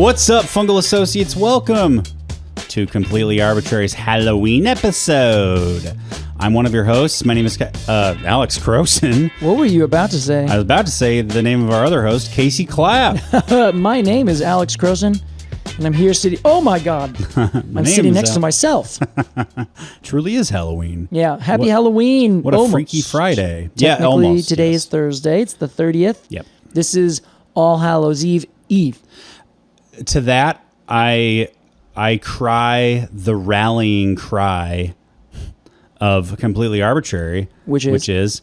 What's up, Fungal Associates? Welcome to Completely Arbortrary's Halloween episode. I'm one of your hosts. My name is Alex Crowson. What were you about to say? I was about to say the name of our other host, Casey Clapp. My name is Alex Crowson, and I'm here sitting... Oh, my God. I'm sitting next to myself. Truly is Halloween. Yeah. Happy Halloween. What a freaky Friday. Yeah, almost. Today is Thursday. It's the 30th. Yep. This is All Hallows Eve. To that, I cry the rallying cry of Completely Arbortrary, which is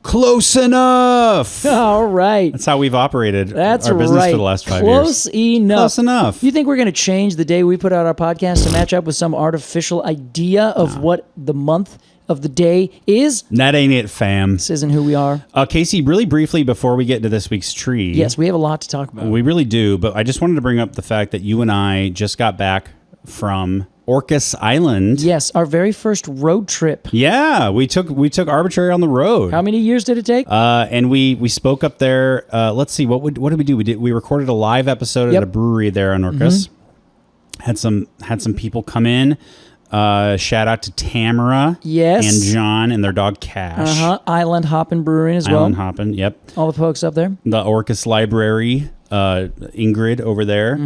close enough. All right. That's how we've operated That's our business right. for the last 5 Close years. enough. Close enough. You think we're going to change the day we put out our podcast to match up with some artificial idea of what the month of the day is? That ain't it, fam. This isn't who we are. Casey, really briefly before we get into this week's tree. Yes, we have a lot to talk about. We really do, but I just wanted to bring up the fact that you and I just got back from Orcas Island. Yes, our very first road trip. Yeah, we took Arbortrary on the road. How many years did it take? And we spoke up there. Let's see, what did we do? We recorded a live episode at a brewery there on Orcas. Mm-hmm. Had some people come in. Shout out to Tamara and John and their dog Cash. Island Hoppin' Brewing as well. Island Hoppin', yep. All the folks up there. The Orcas Library, Ingrid over there.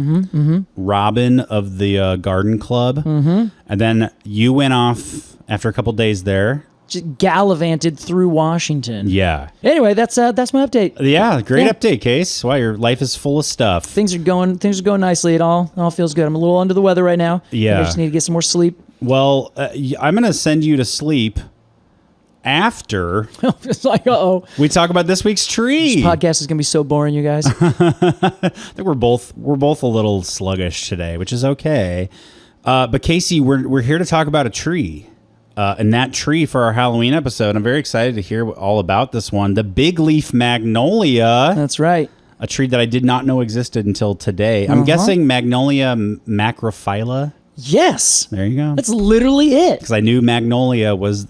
Robin of the Garden Club. And then you went off after a couple days there. Just gallivanted through Washington. Yeah. Anyway, that's my update. Yeah, great update, Case. Wow, your life is full of stuff. Things are going nicely. It all feels good. I'm a little under the weather right now. Yeah. I just need to get some more sleep. Well, I'm going to send you to sleep after It's like, we talk about this week's tree. This podcast is going to be so boring, you guys. I think we're both a little sluggish today, which is okay. But Casey, we're here to talk about a tree. And that tree for our Halloween episode. I'm very excited to hear all about this one. The Bigleaf Magnolia. That's right. A tree that I did not know existed until today. I'm guessing Magnolia macrophylla. Yes. There you go. That's literally it. Because I knew Magnolia was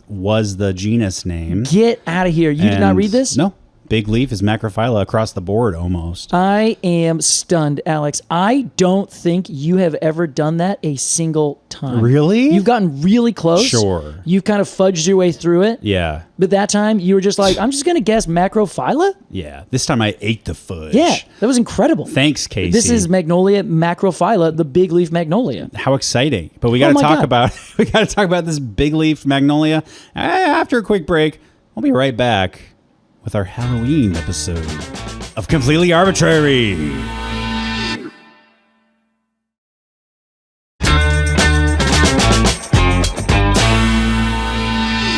the genus name. Get out of here. You did not read this? No. Big leaf is macrophylla across the board almost. I am stunned, Alex. I don't think you have ever done that a single time. Really? You've gotten really close. Sure. You've kind of fudged your way through it. Yeah. But that time, you were just like, I'm just going to guess macrophylla? Yeah. This time I ate the fudge. Yeah. That was incredible. Thanks, Casey. This is Magnolia macrophylla, the big leaf magnolia. How exciting. But we got to talk about this big leaf magnolia after a quick break. We'll be right back with our Halloween episode of Completely Arbortrary.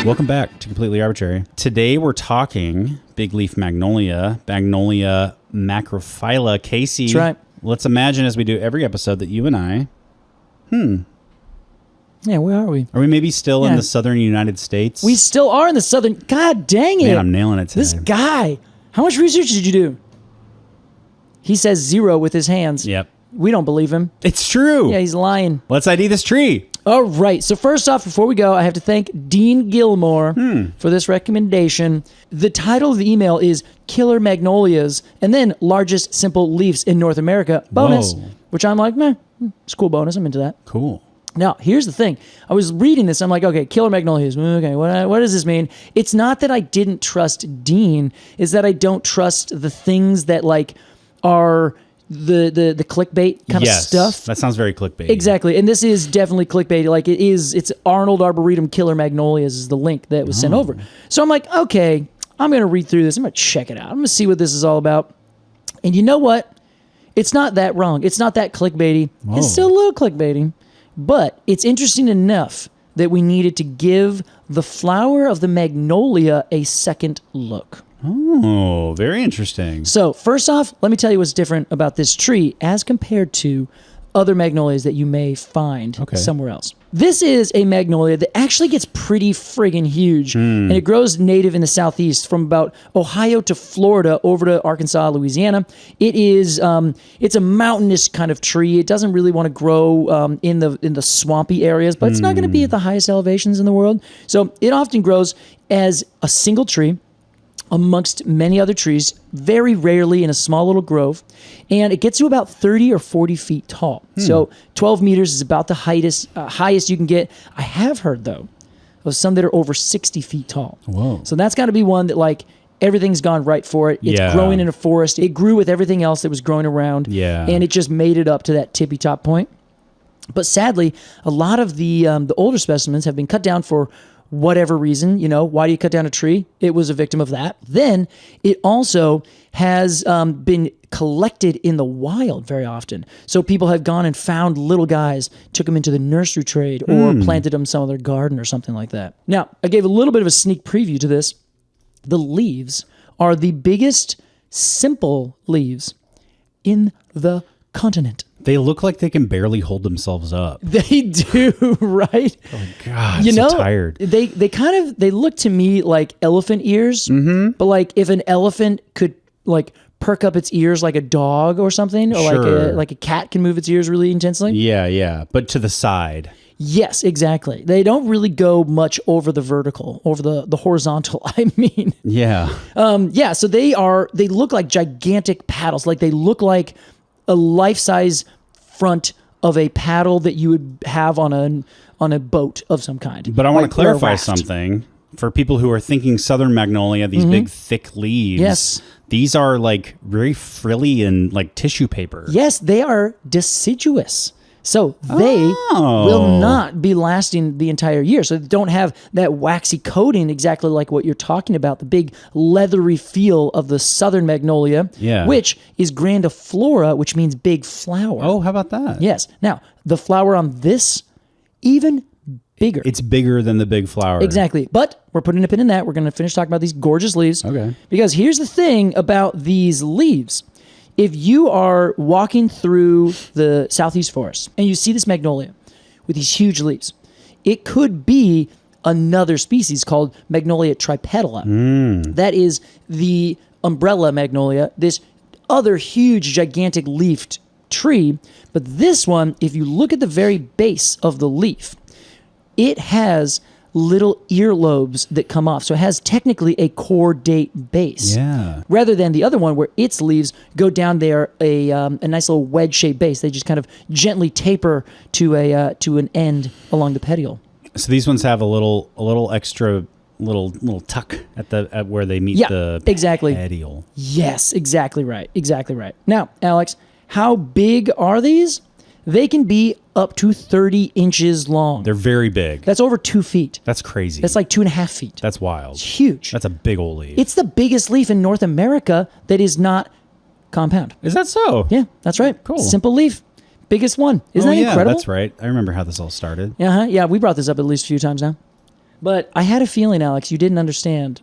Welcome back to Completely Arbortrary. Today we're talking big leaf magnolia macrophylla. Casey, that's right. Let's imagine, as we do every episode, that you and I, Yeah, where are we? Are we maybe still in the southern United States? We still are in the southern... God dang it. Man, I'm nailing it today. This guy. How much research did you do? He says 0 with his hands. Yep. We don't believe him. It's true. Yeah, he's lying. Let's ID this tree. All right. So first off, before we go, I have to thank Dean Gilmore for this recommendation. The title of the email is Killer Magnolias and then Largest Simple Leaves in North America. Bonus. Whoa. Which I'm like, it's a cool bonus. I'm into that. Cool. Now, here's the thing. I was reading this. I'm like, okay, killer magnolias. Okay, what does this mean? It's not that I didn't trust Dean. It's that I don't trust the things that like are the clickbait kind of stuff. That sounds very clickbait. Exactly. And this is definitely clickbait. Like it's Arnold Arboretum Killer Magnolias is the link that was sent over. So I'm like, okay, I'm going to read through this. I'm going to check it out. I'm going to see what this is all about. And you know what? It's not that wrong. It's not that clickbaity. Whoa. It's still a little clickbaity. But it's interesting enough that we needed to give the flower of the magnolia a second look. Oh, very interesting. So first off, let me tell you what's different about this tree as compared to other magnolias that you may find somewhere else. This is a magnolia that actually gets pretty friggin' huge, and it grows native in the southeast from about Ohio to Florida over to Arkansas, Louisiana. It is it's a mountainous kind of tree. It doesn't really want to grow in the swampy areas, but it's not going to be at the highest elevations in the world. So it often grows as a single tree amongst many other trees, very rarely in a small little grove, and it gets to about 30 or 40 feet tall. So 12 meters is about the highest you can get. I have heard, though, of some that are over 60 feet tall. Whoa. So that's got to be one that, like, everything's gone right for it. It's Yeah. growing in a forest. It grew with everything else that was growing around, and it just made it up to that tippy top point. But sadly, a lot of the older specimens have been cut down for whatever reason. You know, why do you cut down a tree? It was a victim of that. Then it also has been collected in the wild very often. So people have gone and found little guys, took them into the nursery trade, or planted them in some of their garden or something like that. Now, I gave a little bit of a sneak preview to this. The leaves are the biggest simple leaves in the continent. They look like they can barely hold themselves up. They do, right? Oh God, You so know, tired. they look to me like elephant ears, but like if an elephant could like perk up its ears like a dog or something, or Sure. like a cat can move its ears really intensely. Yeah, but to the side. Yes, exactly. They don't really go much over the vertical, over the horizontal, I mean. Yeah. So they look like gigantic paddles. Like they look like a life-size front of a paddle that you would have on a boat of some kind. But I want to or a clarify raft. something for people who are thinking southern magnolia, these big thick leaves. Yes. These are like very frilly and like tissue paper. Yes, they are deciduous. So they will not be lasting the entire year. So they don't have that waxy coating exactly like what you're talking about, the big leathery feel of the southern magnolia, which is grandiflora, which means big flower. Oh, how about that? Yes. Now, the flower on this, even bigger. It's bigger than the big flower. Exactly. But we're putting a pin in that. We're going to finish talking about these gorgeous leaves. Okay. Because here's the thing about these leaves. If you are walking through the southeast forest and you see this magnolia with these huge leaves, it could be another species called Magnolia tripetala. That is the umbrella magnolia, this other huge, gigantic leafed tree. But this one, if you look at the very base of the leaf, it has little earlobes that come off. So it has technically a cordate base. Yeah. Rather than the other one where its leaves go down there a nice little wedge-shaped base. They just kind of gently taper to an end along the petiole. So these ones have a little extra little tuck at where they meet the exactly. petiole. Yes, exactly right. Exactly right. Now, Alex, how big are these? They can be up to 30 inches long. They're very big. That's over 2 feet. That's crazy. That's like 2.5 feet. That's wild. It's huge. That's a big old leaf. It's the biggest leaf in North America that is not compound. Is that so? Yeah, that's right. Cool. Simple leaf. Biggest one. Isn't that incredible? That's right. I remember how this all started. Yeah, we brought this up at least a few times now. But I had a feeling, Alex, you didn't understand.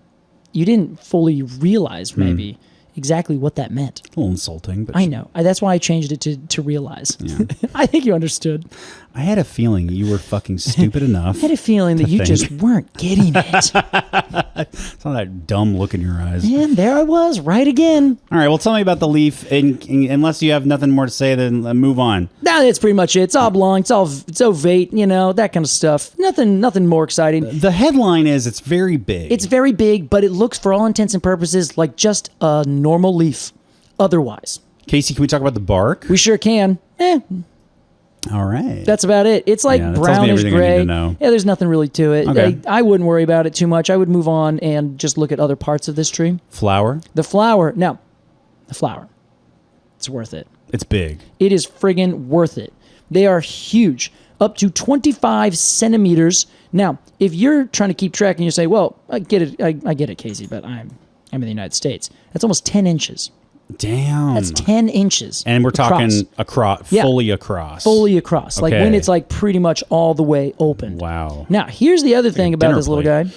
You didn't fully realize, maybe, exactly what that meant. A little insulting, but I know. That's why I changed it to realize. Yeah. I think you understood. I had a feeling you were fucking stupid enough. I had a feeling that you just weren't getting it. Saw that dumb look in your eyes. And there I was, right again. All right, well, tell me about the leaf, and unless you have nothing more to say, then move on. Nah, that's pretty much it. It's oblong. It's ovate. You know, that kind of stuff. Nothing more exciting. The headline is it's very big. It's very big, but it looks, for all intents and purposes, like just a normal leaf. Otherwise, Casey, can we talk about the bark? we sure can. All right. That's about it. It's like Yeah, that tells me brownish everything I need gray. to know. Yeah, there's nothing really to it. Okay. I wouldn't worry about it too much. I would move on and just look at other parts of this tree. Flower? The flower. Now, the flower. It's worth it. It's big. It is friggin' worth it. They are huge, up to 25 centimeters. Now, if you're trying to keep track and you say, well, I get it, I get it, Casey, but I'm in the United States. That's almost 10 inches. Damn. That's 10 inches. And we're talking across. fully across. Fully across. Like Okay. when it's like pretty much all the way open. Wow. Now, here's the other thing about dinner this little plate. guy,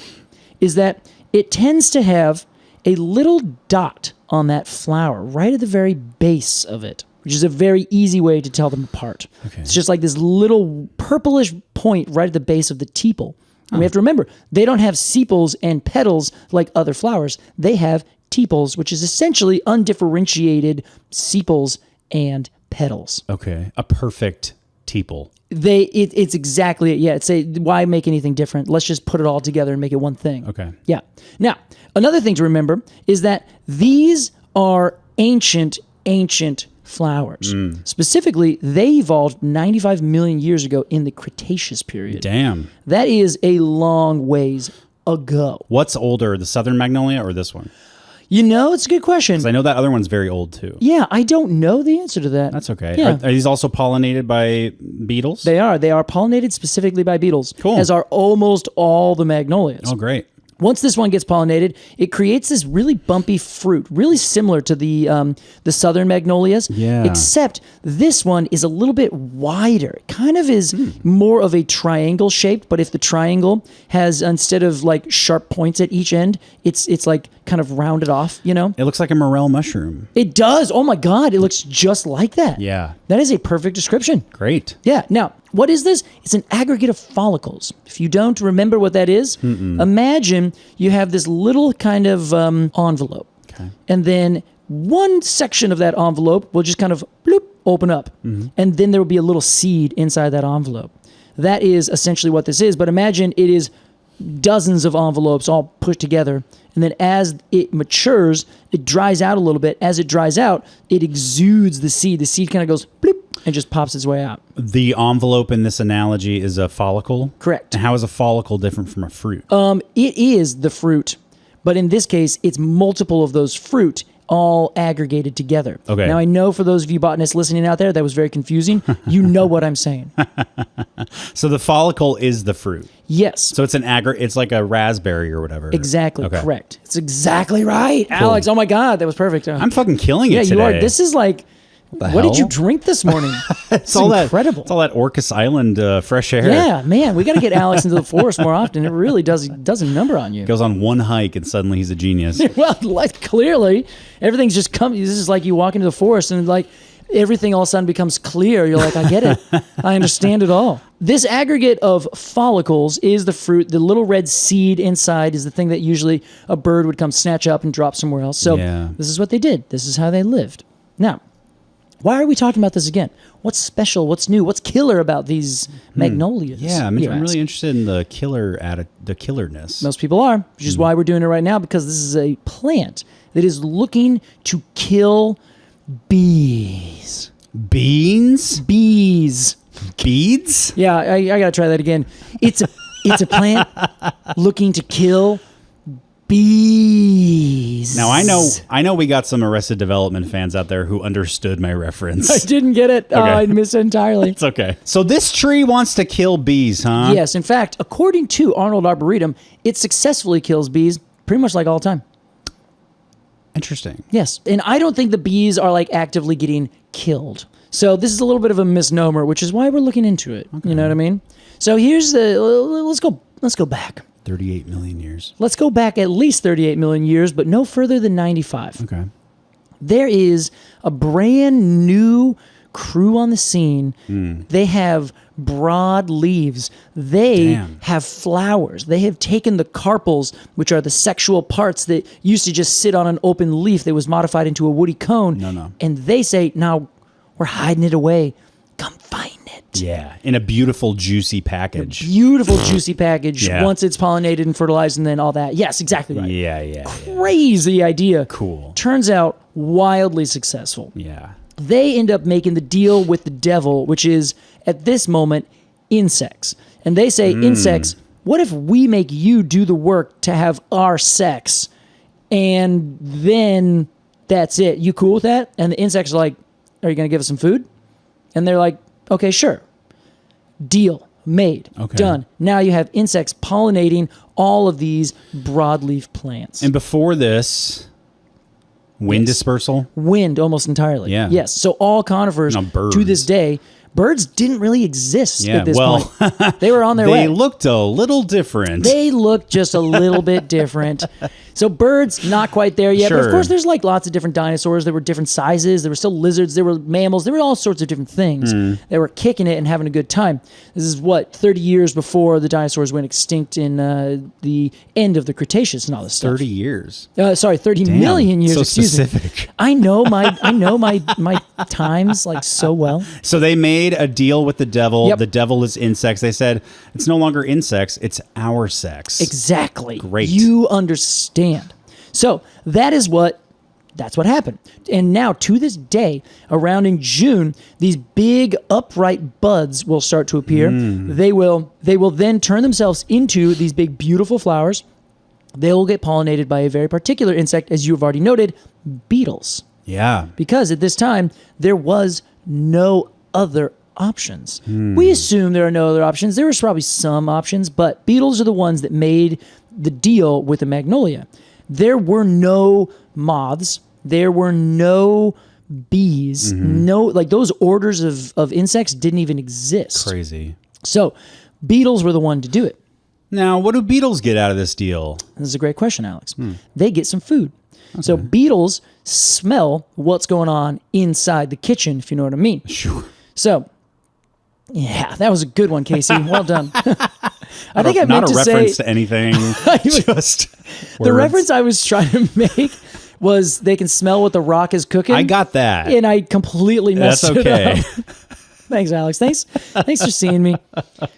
is that it tends to have a little dot on that flower right at the very base of it, which is a very easy way to tell them apart. Okay. It's just like this little purplish point right at the base of the tepal. And we have to remember, they don't have sepals and petals like other flowers. They have tepals, which is essentially undifferentiated sepals and petals. Okay. A perfect teeple. It's exactly it. Yeah, it's why make anything different? Let's just put it all together and make it one thing. Okay. Yeah. Now, another thing to remember is that these are ancient flowers. Specifically, they evolved 95 million years ago in the Cretaceous period. Damn. That is a long ways ago. What's older, the southern magnolia or this one? It's a good question. Because I know that other one's very old too. Yeah, I don't know the answer to that. That's okay. Yeah. Are these also pollinated by beetles? They are. They are pollinated specifically by beetles. Cool. As are almost all the magnolias. Oh, great. Once this one gets pollinated, it creates this really bumpy fruit, really similar to the southern magnolias. Yeah. Except this one is a little bit wider. It kind of is more of a triangle shaped, but if the triangle has, instead of like sharp points at each end, it's like kind of rounded off, It looks like a morel mushroom. It does. Oh my God. It looks just like that. Yeah. That is a perfect description. Great. Yeah. Now, what is this? It's an aggregate of follicles. If you don't remember what that is, imagine you have this little kind of envelope. Okay. And then one section of that envelope will just kind of bloop, open up. And then there will be a little seed inside that envelope. That is essentially what this is. But imagine it is dozens of envelopes all put together. And then as it matures, it dries out a little bit. As it dries out, it exudes the seed. The seed kind of goes bloop and just pops its way out. The envelope in this analogy is a follicle? Correct. And how is a follicle different from a fruit? It is the fruit, but in this case, it's multiple of those fruit all aggregated together. Okay. Now, I know for those of you botanists listening out there, that was very confusing. You know what I'm saying. So the follicle is the fruit. Yes. So it's it's like a raspberry or whatever. Exactly. Okay. Correct. It's exactly right. Cool. Alex, oh my God, that was perfect. I'm fucking killing it yeah, today. you are. This is like, what did you drink this morning? It's incredible. It's all that Orcas Island fresh air. Yeah, man, we got to get Alex into the forest more often. It really does a number on you. Goes on one hike and suddenly he's a genius. Well, like, clearly, everything's just coming. This is like you walk into the forest and like everything all of a sudden becomes clear. You're like, I get it. I understand it all. This aggregate of follicles is the fruit. The little red seed inside is the thing that usually a bird would come snatch up and drop somewhere else. So This is what they did. This is how they lived. Now, why are we talking about this again? What's special? What's new? What's killer about these magnolias? Yeah, I'm really interested in the killerness. Most people are, which is why we're doing it right now, because this is a plant that is looking to kill bees. Beans? Bees. Beads? Yeah, I gotta try that again. It's a plant looking to kill bees. Now I know we got some Arrested Development fans out there who understood my reference. I didn't get it. Okay. I missed it entirely. It's okay. So this tree wants to kill bees, huh? Yes, in fact, according to Arnold Arboretum, it successfully kills bees pretty much like all the time. Interesting. Yes, and I don't think the bees are like actively getting killed. So this is a little bit of a misnomer, which is why we're looking into it. Okay. You know what I mean? So here's let's go back. 38 million years. Let's go back at least 38 million years, but no further than 95. Okay. There is a brand new crew on the scene. They have broad leaves. They have flowers. They have taken the carpels, which are the sexual parts that used to just sit on an open leaf that was modified into a woody cone. No. And they say, now we're hiding it away. Come find it. Yeah, in a beautiful, juicy package. Beautiful, juicy package. Yeah. Once it's pollinated and fertilized and then all that. Yes, exactly right. Yeah. Crazy idea. Cool. Turns out wildly successful. Yeah. They end up making the deal with the devil, which is, at this moment, insects. And they say, insects, what if we make you do the work to have our sex? And then that's it. You cool with that? And the insects are like, are you going to give us some food? And they're like, okay, sure. Deal. Made. Okay. Done. Now you have insects pollinating all of these broadleaf plants. And before this, wind dispersal? Wind almost entirely. Yeah. Yes. So all conifers birds. to this day, birds didn't really exist Yeah, at this well, point. They were on their way. They looked a little different. They looked just a little bit different. So birds, not quite there yet. But of Sure. course, there's like lots of different dinosaurs. There were different sizes. There were still lizards. There were mammals. There were all sorts of different things. They were kicking it and having a good time. This is 30 years before the dinosaurs went extinct in the end of the Cretaceous and all this stuff. 30 years. 30 Damn, million years. so Excuse specific. me. I know my times like so well. So they made made a deal with the devil. Yep. The devil is insects. They said it's no longer insects, it's our sex. Exactly. Great. You understand. So that's what happened. And now to this day, around in June, these big upright buds will start to appear. They will then turn themselves into these big beautiful flowers. They will get pollinated by a very particular insect, as you have already noted, beetles. Yeah. Because at this time, there was no other options. We assume there are no other options. There was probably some options, but beetles are the ones that made the deal with the Magnolia. There were no moths. There were no bees. No, like those orders of insects didn't even exist. Crazy. So beetles were the one to do it. Now, what do beetles get out of this deal? This is a great question, Alex. They get some food. Okay. So beetles smell what's going on inside the kitchen, if you know what I mean. Sure. So, yeah, that was a good one, Casey. Well done. I think I meant not to a say reference to anything. Just the words. reference I was trying to make was they can smell what the rock is cooking. I got that. And I completely messed That's okay. it up. Thanks, Alex. Thanks for seeing me.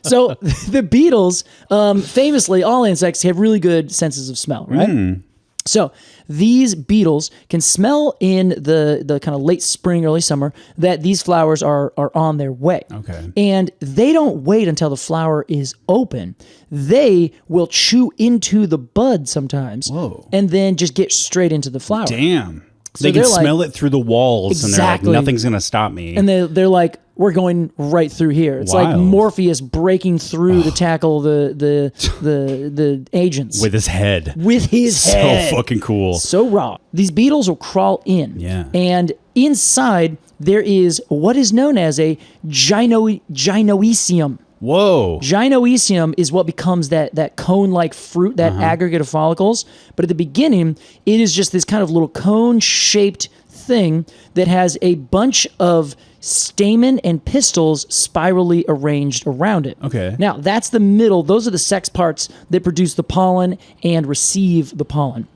So the beetles, famously, all insects have really good senses of smell, right? So these beetles can smell in the kind of late spring, early summer that these flowers are on their way. Okay. And they don't wait until the flower is open. They will chew into the bud sometimes. Whoa. And then just get straight into the flower. Damn. So they can they're like- smell it through the walls, Exactly. and they're like, nothing's going to stop me. And they're like, we're going right through here. It's like Wild. Morpheus breaking through to tackle the agents. With his head. With his head. So fucking cool. So raw. These beetles will crawl in. Yeah. And inside, there is what is known as a gynoecium. Whoa. Gynoecium is what becomes that cone-like fruit, that aggregate of follicles. But at the beginning, it is just this kind of little cone-shaped thing that has a bunch of stamen and pistils spirally arranged around it. Okay. Now, that's the middle. Those are the sex parts that produce the pollen and receive the pollen.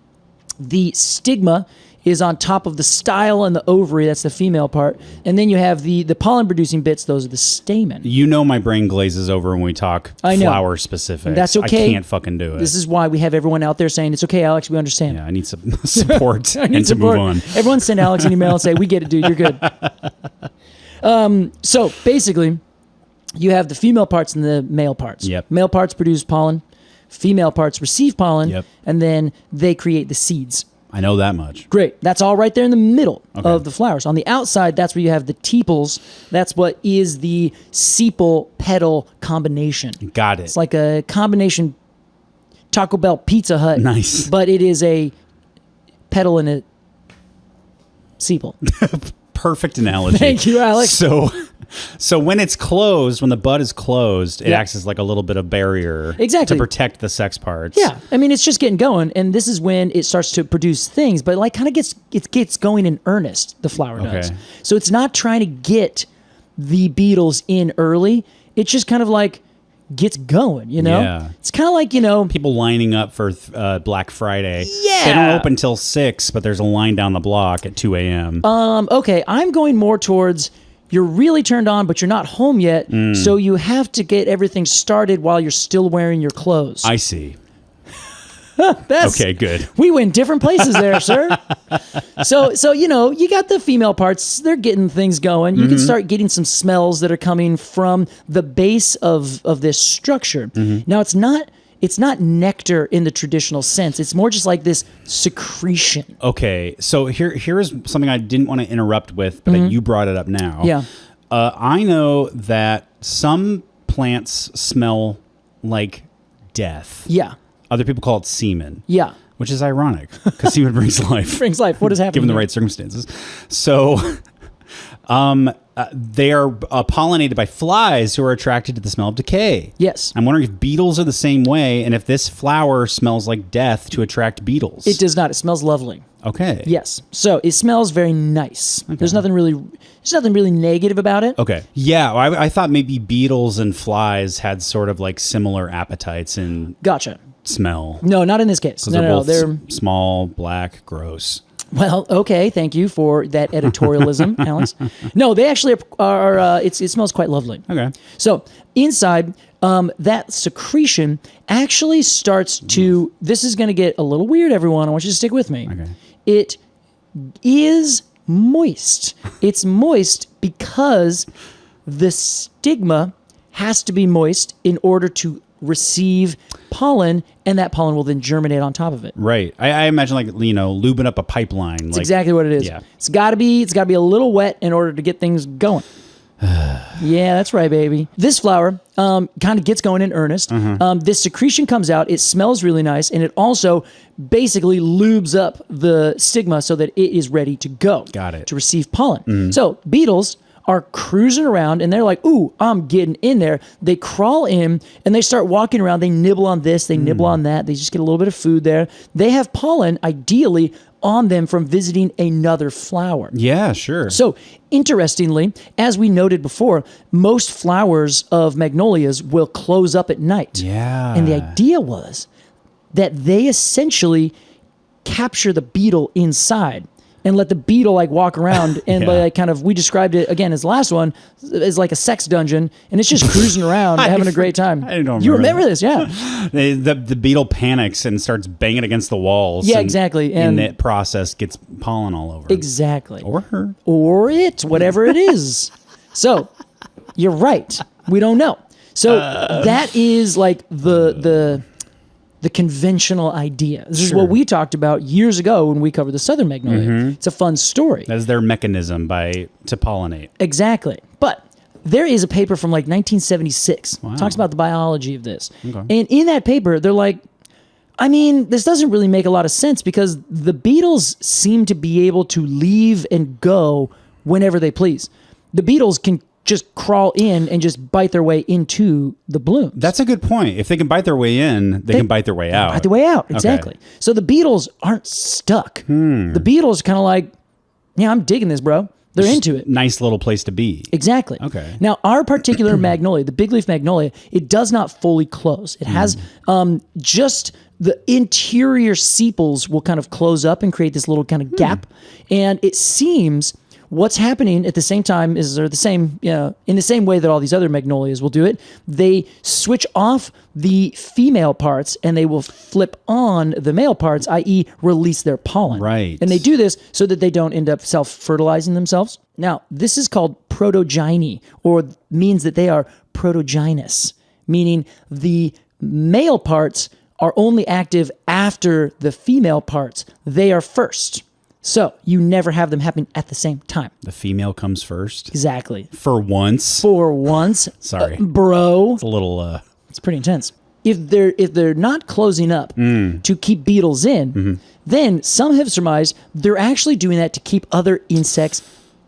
The stigma is on top of the style and the ovary. That's the female part. And then you have the pollen-producing bits. Those are the stamen. You know my brain glazes over when we talk I know. flower specific. That's okay. I can't fucking do it. This is why we have everyone out there saying, it's okay, Alex, we understand. Yeah, I need some support I need and support. to move on. Everyone send Alex an email and say, we get it, dude, you're good. So basically, you have the female parts and the male parts. Yep. Male parts produce pollen, female parts receive pollen, Yep. and then they create the seeds. I know that much. Great. That's all right there in the middle of the flowers. On the outside, that's where you have the tepals. That's what is the sepal-petal combination. Got it. It's like a combination Taco Bell Pizza Hut. Nice. But it is a petal and a sepal. Perfect analogy. Thank you, Alex. So when it's closed, when the bud is closed, it acts as like a little bit of barrier Exactly. to protect the sex parts. Yeah, I mean, it's just getting going, and this is when it starts to produce things, but like kind of gets going in earnest, the flower does. Okay. So it's not trying to get the beetles in early. It just kind of like gets going, you know? Yeah. It's kind of like, you know, People lining up for Black Friday. Yeah. They don't open till 6, but there's a line down the block at 2 a.m. okay, I'm going more towards you're really turned on, but you're not home yet, so you have to get everything started while you're still wearing your clothes. I see. That's, Okay, good. We went different places there, sir. So you know, you got the female parts, they're getting things going. You can start getting some smells that are coming from the base of this structure. Now it's not nectar in the traditional sense. It's more just like this secretion. Okay, so here is something I didn't want to interrupt with, but you brought it up now. Yeah. I know that some plants smell like death. Yeah. Other people call it semen. Yeah. Which is ironic because semen brings life. Brings life. What is happening? Given the here? right circumstances. So they are pollinated by flies who are attracted to the smell of decay. Yes. I'm wondering if beetles are the same way and if this flower smells like death to attract beetles. It does not. It smells lovely. Okay. Yes. So it smells very nice. There's nothing really negative about it. Okay. Yeah, I thought maybe beetles and flies had sort of like similar appetites in Gotcha. smell. No, not in this case. Because No, they're no, both they're small, black, gross. Well, okay, thank you for that editorialism, Alex. No, they actually are. It smells quite lovely. Okay. So inside, that secretion actually starts to. This is going to get a little weird, everyone. I want you to stick with me. Okay. It is moist. It's moist because the stigma has to be moist in order to receive pollen, and that pollen will then germinate on top of it. Right. I imagine like, lubing up a pipeline. That's exactly what it is. Yeah. It's got to be a little wet in order to get things going. Yeah, that's right, baby. This flower kind of gets going in earnest. This secretion comes out. It smells really nice, and it also basically lubes up the stigma so that it is ready to go. Got it. To receive pollen. So beetles are cruising around, and they're like, ooh, I'm getting in there. They crawl in, and they start walking around. They nibble on this. They nibble on that. They just get a little bit of food there. They have pollen, ideally, on them from visiting another flower. Yeah, sure. So, interestingly, as we noted before, most flowers of magnolias will close up at night. Yeah. And the idea was that they essentially capture the beetle inside and let the beetle like walk around and like kind of, we described it again as the last one as like a sex dungeon, and it's just cruising around having a great time. I don't You remember this, yeah. The beetle panics and starts banging against the walls. Yeah, exactly. And that process gets pollen all over. Exactly. Or her. Or it, whatever it is. So, you're right. We don't know. So, that is like the conventional idea. This is what we talked about years ago when we covered the southern magnolia. It's a fun story. That is their mechanism to pollinate. Exactly. But there is a paper from like 1976. Talks about the biology of this. Okay. And in that paper, they're like, I mean, this doesn't really make a lot of sense because the beetles seem to be able to leave and go whenever they please. The beetles can just crawl in and just bite their way into the blooms. That's a good point. If they can bite their way in, they can bite their way out. Bite their way out, exactly. Okay. So the beetles aren't stuck. The beetles are kind of like, yeah, I'm digging this, bro. They're into it. Nice little place to be. Exactly. Okay. Now, our particular magnolia, the bigleaf magnolia, it does not fully close. It has just the interior sepals will kind of close up and create this little kind of gap. And it seems what's happening at the same time is, or the same, in the same way that all these other magnolias will do it, they switch off the female parts and they will flip on the male parts, i.e. release their pollen. Right. And they do this so that they don't end up self-fertilizing themselves. Now, this is called protogyny, or means that they are protogynous, meaning the male parts are only active after the female parts. They are first. So you never have them happen at the same time. The female comes first. Exactly. For once. For once. Sorry. Bro. It's a little... It's pretty intense. If they're not closing up to keep beetles in, then some have surmised they're actually doing that to keep other insects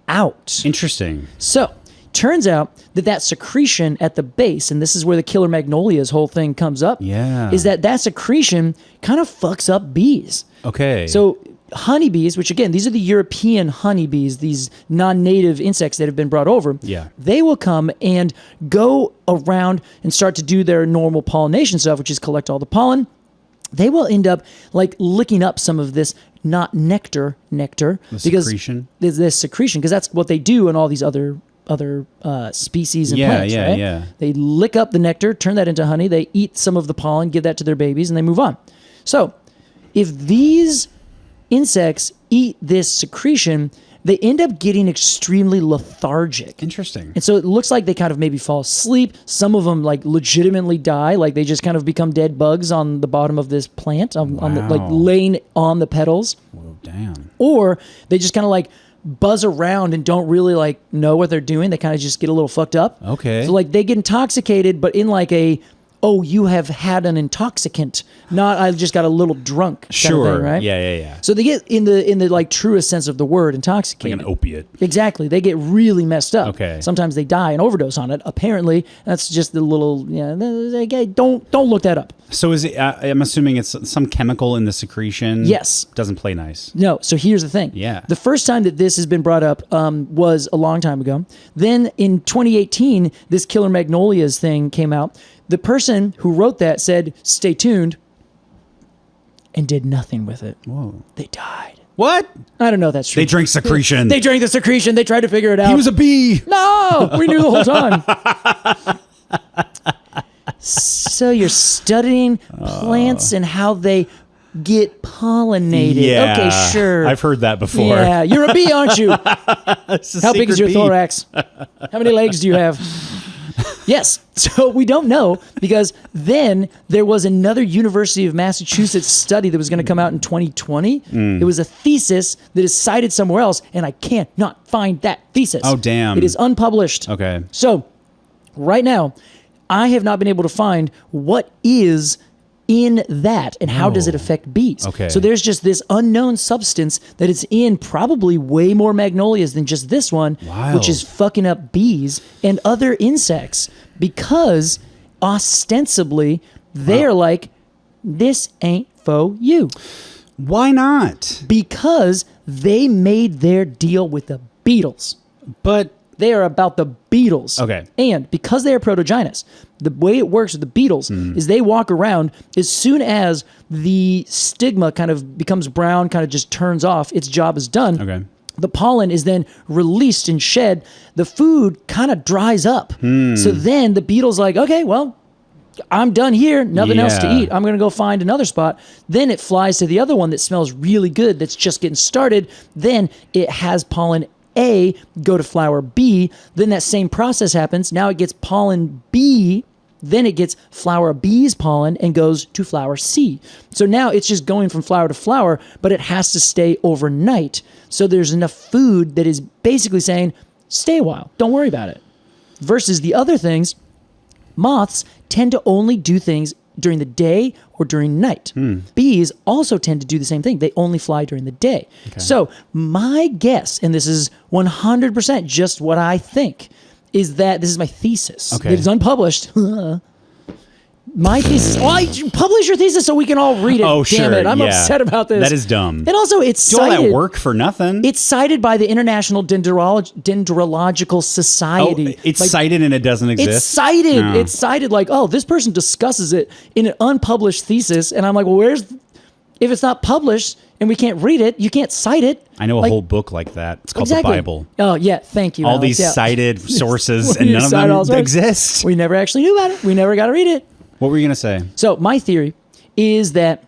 out. Interesting. So, turns out that secretion at the base, and this is where the killer magnolia's whole thing comes up, is that secretion kind of fucks up bees. Okay. So honeybees, which again, these are the European honeybees, these non-native insects that have been brought over, they will come and go around and start to do their normal pollination stuff, which is collect all the pollen. They will end up like licking up some of this, not nectar, the because secretion? This secretion, because that's what they do in all these other species and plants, right? Yeah. They lick up the nectar, turn that into honey. They eat some of the pollen, give that to their babies, and they move on. So, if these insects eat this secretion, they end up getting extremely lethargic. Interesting. And so it looks like they kind of maybe fall asleep. Some of them like legitimately die, like they just kind of become dead bugs on the bottom of this plant, on the, like laying on the petals. Whoa, damn. Or they just kind of like buzz around and don't really like know what they're doing. They kind of just get a little fucked up. Okay. So like they get intoxicated, but in like a, oh, you have had an intoxicant, not I just got a little drunk kind of thing, right? Yeah. So they get in the like truest sense of the word intoxicated. Like an opiate. Exactly. They get really messed up. Okay. Sometimes they die and overdose on it. Apparently, that's just the little, don't look that up. So is it, I'm assuming it's some chemical in the secretion? Yes. Doesn't play nice. No. So here's the thing. Yeah. The first time that this has been brought up was a long time ago. Then in 2018, this Killer Magnolias thing came out. The person who wrote that said, stay tuned, and did nothing with it. Whoa. They died. What? I don't know if that's true. They drink secretion. They drank the secretion. They tried to figure it out. He was a bee. No, we knew the whole time. So you're studying plants and how they get pollinated. Yeah. Okay, sure. I've heard that before. Yeah, you're a bee, aren't you? How big is your thorax? How many legs do you have? Yes. So we don't know because then there was another University of Massachusetts study that was going to come out in 2020. It was a thesis that is cited somewhere else, and I can't not find that thesis. Oh, damn. It is unpublished. Okay. So right now, I have not been able to find what is in that and how does it affect bees. Okay. So there's just this unknown substance that is in probably way more magnolias than just this one, which is fucking up bees and other insects because ostensibly they're like, this ain't for you. Why not? Because they made their deal with the beetles. But They are about the beetles. Okay. And because they are protogynous, the way it works with the beetles is they walk around as soon as the stigma kind of becomes brown, kind of just turns off, its job is done. Okay. The pollen is then released and shed. The food kind of dries up. So then the beetle's like, okay, well, I'm done here. Nothing else to eat. I'm going to go find another spot. Then it flies to the other one that smells really good that's just getting started. Then it has pollen A go to flower B. Then that same process happens. Now it gets pollen B. Then it gets flower B's pollen and goes to flower C. So now it's just going from flower to flower, but it has to stay overnight. So there's enough food that is basically saying, stay a while. Don't worry about it. Versus the other things, moths tend to only do things during the day or during night. Bees also tend to do the same thing. They only fly during the day. Okay. So my guess, and this is 100% just what I think, is that this is my thesis. Okay. It is unpublished. My thesis. Why publish your thesis so we can all read it? Oh, Damn sure. it. I'm yeah. upset about this. That is dumb. And also, it's Do all cited. that work for nothing. It's cited by the International Dendrological Society. It's cited and it doesn't exist. It's cited. No. It's cited like, oh, this person discusses it in an unpublished thesis. And I'm like, well, if it's not published and we can't read it, you can't cite it. I know a whole book like that. It's called Exactly. the Bible. Oh, yeah. Thank you. All Alex. these Yeah. cited sources We and none of cite all them sources. exist. We never actually knew about it. We never got to read it. What were you going to say? So my theory is that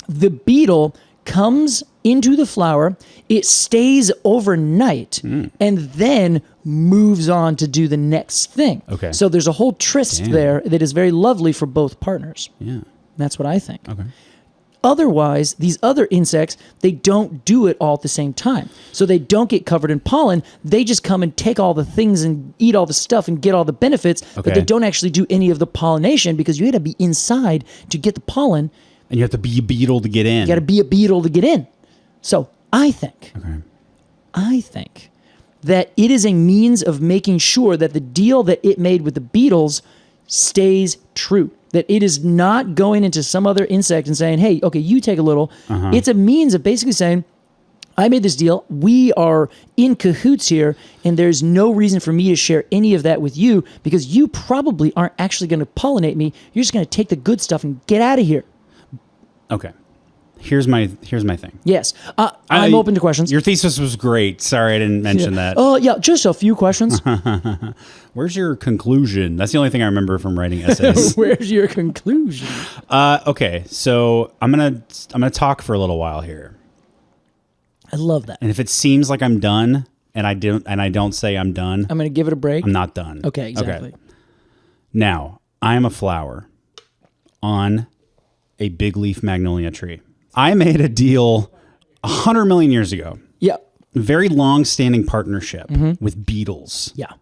the beetle comes into the flower, it stays overnight, and then moves on to do the next thing. Okay. So there's a whole tryst there that is very lovely for both partners. Yeah. That's what I think. Okay. Otherwise, these other insects, they don't do it all at the same time. So they don't get covered in pollen. They just come and take all the things and eat all the stuff and get all the benefits, but they don't actually do any of the pollination because you had to be inside to get the pollen. And you have to be a beetle to get in. You got to be a beetle to get in. So I think that it is a means of making sure that the deal that it made with the beetles stays true. That it is not going into some other insect and saying, hey, okay, you take a little. It's a means of basically saying, I made this deal. We are in cahoots here, and there's no reason for me to share any of that with you because you probably aren't actually going to pollinate me. You're just going to take the good stuff and get out of here. Okay. Here's my thing. Yes. I'm open to questions. Your thesis was great. Sorry I didn't mention that. Oh, yeah, just a few questions. Where's your conclusion? That's the only thing I remember from writing essays. Where's your conclusion? Okay, so I'm gonna talk for a little while here. I love that. And if it seems like I'm done and I don't say I'm done, I'm going to give it a break. I'm not done. Okay, exactly. Okay. Now, I am a flower on a bigleaf magnolia tree. I made a deal 100 million years ago. Yeah. Very long-standing partnership with beetles. Yeah.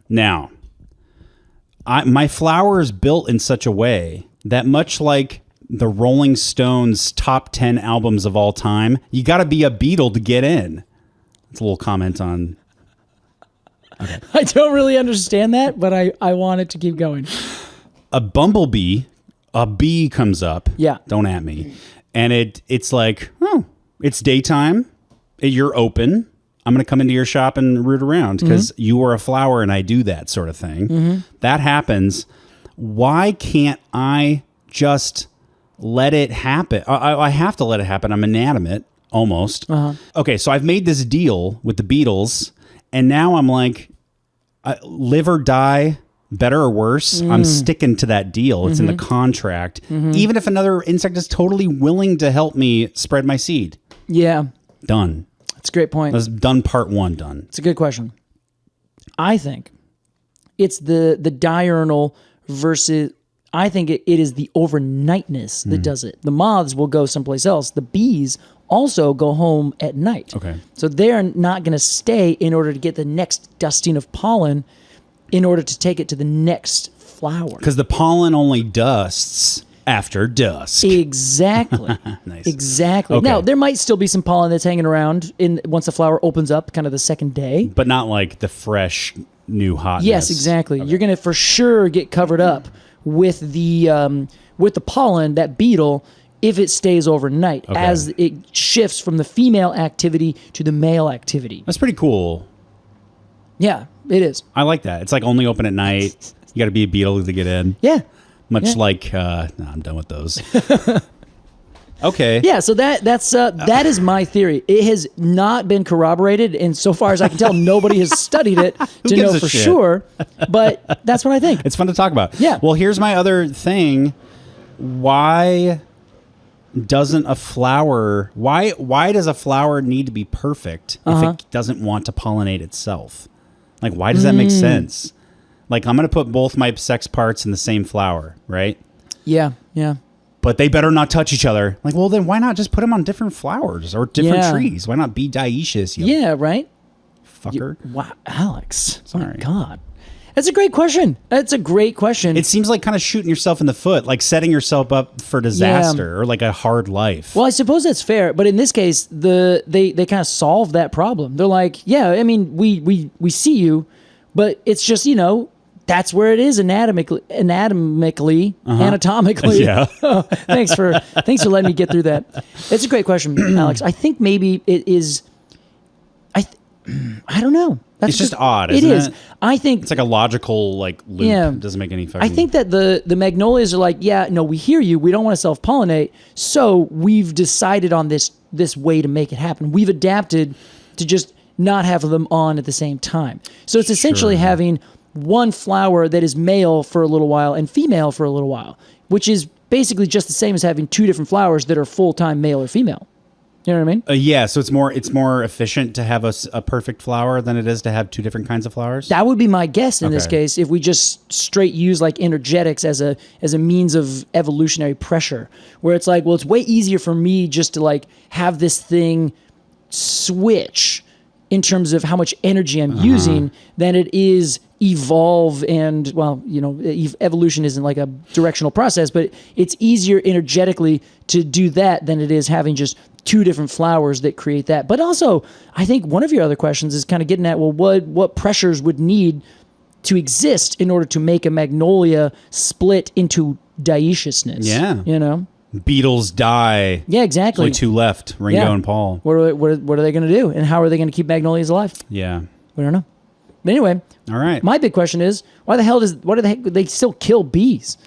Now, my flower is built in such a way that much like the Rolling Stones' top 10 albums of all time, you got to be a beetle to get in. That's a little comment on... Okay. I don't really understand that, but I want it to keep going. A bumblebee, a bee comes up. Yeah. Don't at me. And it's like, oh, it's daytime. You're open. I'm going to come into your shop and root around because you are a flower and I do that sort of thing. That happens. Why can't I just let it happen? I have to let it happen. I'm inanimate. almost. Okay, so I've made this deal with the beetles, and now I'm like, live or die, better or worse, I'm sticking to that deal. It's in the contract. Even if another insect is totally willing to help me spread my seed. Yeah. Done. That's a great point. That's done, part one done. It's a good question. I think it's the diurnal versus, I think it is the overnightness that does it. The moths will go someplace else. The bees also go home at night. Okay. So they're not going to stay in order to get the next dusting of pollen in order to take it to the next flower. Because the pollen only dusts after dusk. Exactly. Nice. Exactly. Okay. Now, there might still be some pollen that's hanging around once the flower opens up, kind of the second day. But not like the fresh, new hotness. Yes, exactly. Okay. You're going to for sure get covered up with the pollen, that beetle, if it stays overnight, as it shifts from the female activity to the male activity. That's pretty cool. Yeah, it is. I like that. It's like only open at night. You got to be a beetle to get in. Yeah. Much like, no, I'm done with those. Okay. Yeah, so that is my theory. It has not been corroborated, and so far as I can tell, nobody has studied it to know for sure. But that's what I think. It's fun to talk about. Yeah. Well, here's my other thing. Why doesn't a flower? Why does a flower need to be perfect if it doesn't want to pollinate itself? Like, why does that make sense? Like, I'm going to put both my sex parts in the same flower, right? Yeah, yeah. But they better not touch each other. Like, well, then why not just put them on different flowers or different trees? Why not be dioecious? Yeah, right? Fucker. Wow, Alex. Sorry. Oh my God. That's a great question. That's a great question. It seems like kind of shooting yourself in the foot, like setting yourself up for disaster or like a hard life. Well, I suppose that's fair, but in this case, they kind of solve that problem. They're like, yeah, I mean, we see you, but it's just, that's where it is anatomically. Yeah. Thanks for letting me get through that. It's a great question, Alex. I think maybe it is. I don't know. It's just odd, isn't it? It is. I think it's like a logical loop. Yeah. It doesn't make any fucking... I think that the magnolias are like, yeah, no, we hear you. We don't want to self-pollinate. So we've decided on this way to make it happen. We've adapted to just not have them on at the same time. So it's essentially having one flower that is male for a little while and female for a little while, which is basically just the same as having two different flowers that are full-time male or female. You know what I mean? Yeah, so it's more efficient to have a perfect flower than it is to have two different kinds of flowers? That would be my guess in this case, if we just straight use like energetics as a means of evolutionary pressure, where it's like, well, it's way easier for me just to like have this thing switch in terms of how much energy I'm using than it is evolve. And well, evolution isn't like a directional process, but it's easier energetically to do that than it is having just two different flowers that create that. But also, I think one of your other questions is kind of getting at, well, what pressures would need to exist in order to make a magnolia split into dioeciousness? Yeah. Beetles die. Yeah, exactly. Only two left, Ringo and Paul. What are they going to do? And how are they going to keep magnolias alive? Yeah. We don't know. But anyway, all right. My big question is, why the heck they still kill bees?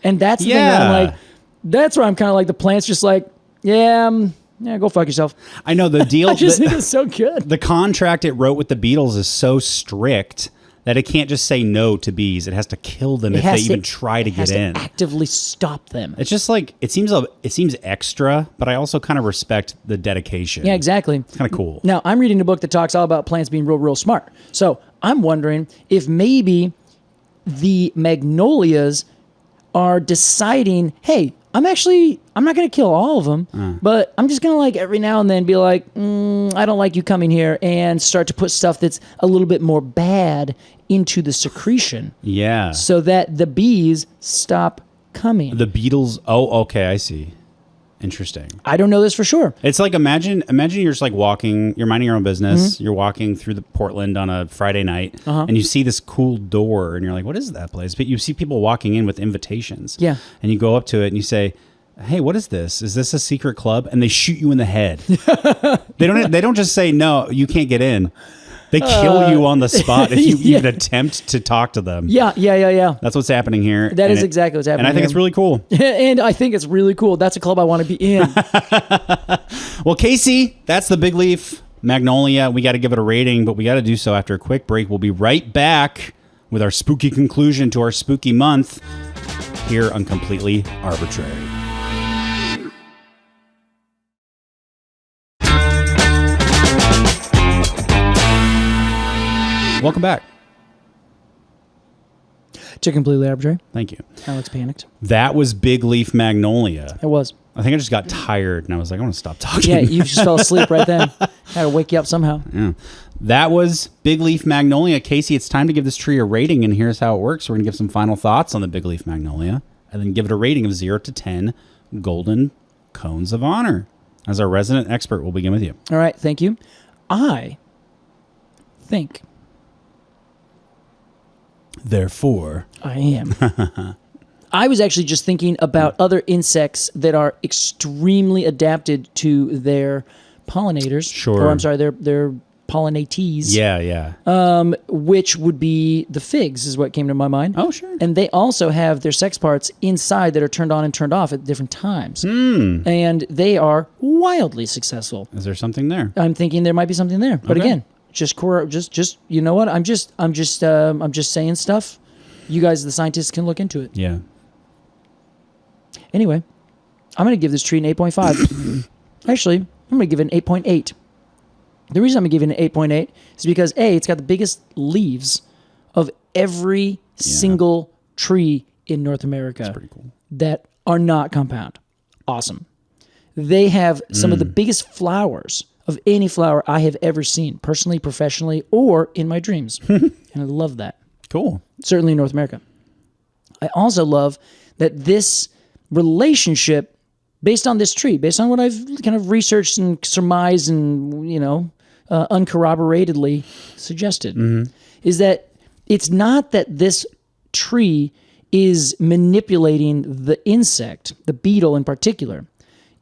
And that's the thing that I'm like, that's where I'm kind of like, the plant's just like, yeah, go fuck yourself. I know the deal. I just think it's so good. The contract it wrote with the beetles is so strict that it can't just say no to bees. It has to kill them if they even try to get in. It has to actively stop them. It's just like, it seems extra, but I also kind of respect the dedication. Yeah, exactly. It's kind of cool. Now, I'm reading a book that talks all about plants being real, real smart. So I'm wondering if maybe the magnolias are deciding, hey, I'm not going to kill all of them, but I'm just going to like every now and then be like, I don't like you coming here, and start to put stuff that's a little bit more bad into the secretion. Yeah. So that the bees stop coming. The beetles. Oh, okay. I see. Interesting. I don't know this for sure. It's like, imagine you're just like walking, you're minding your own business. You're walking through the Portland on a Friday night and you see this cool door and you're like, what is that place? But you see people walking in with invitations. Yeah. And you go up to it and you say, hey, what is this? Is this a secret club? And they shoot you in the head. They don't just say, no, you can't get in. They kill you on the spot if you Yeah. even attempt to talk to them. Yeah. That's what's happening here. That is exactly what's happening. And I think it's really cool. And I think it's really cool. That's a club I want to be in. Well, Casey, that's the Bigleaf Magnolia. We got to give it a rating, but we got to do so after a quick break. We'll be right back with our spooky conclusion to our spooky month here on Completely Arbortrary. Welcome back. To Completely Arbortrary. Thank you. Alex panicked. That was Bigleaf Magnolia. It was. I think I just got tired and I was like, I want to stop talking. Yeah, you just fell asleep right then. Had to wake you up somehow. Yeah. That was Bigleaf Magnolia. Casey, it's time to give this tree a rating, and here's how it works. We're going to give some final thoughts on the Bigleaf Magnolia and then give it a rating of 0 to 10 golden cones of honor. As our resident expert, we'll begin with you. All right, thank you. I think. Therefore, I am. I was actually just thinking about other insects that are extremely adapted to their pollinators. Sure. Or I'm sorry, their pollinatees. yeah. Which would be the figs, is what came to my mind. Oh, sure. And they also have their sex parts inside that are turned on and turned off at different times. And they are wildly successful. Is there something there? I'm thinking there might be something there. But Okay. again, just you know what? I'm just saying stuff. You guys, the scientists, can look into it. Yeah. Anyway, I'm going to give this tree an 8.5. Actually, I'm going to give it an 8.8. The reason I'm going to give it an 8.8 is because, A, it's got the biggest leaves of every single tree in North America. That's pretty cool. That are not compound. Awesome. They have some of the biggest flowers of any flower I have ever seen, personally, professionally, or in my dreams. And I love that. Cool. Certainly in North America. I also love that this relationship, based on this tree, based on what I've kind of researched and surmised and, uncorroboratedly suggested, is that it's not that this tree is manipulating the insect, the beetle in particular.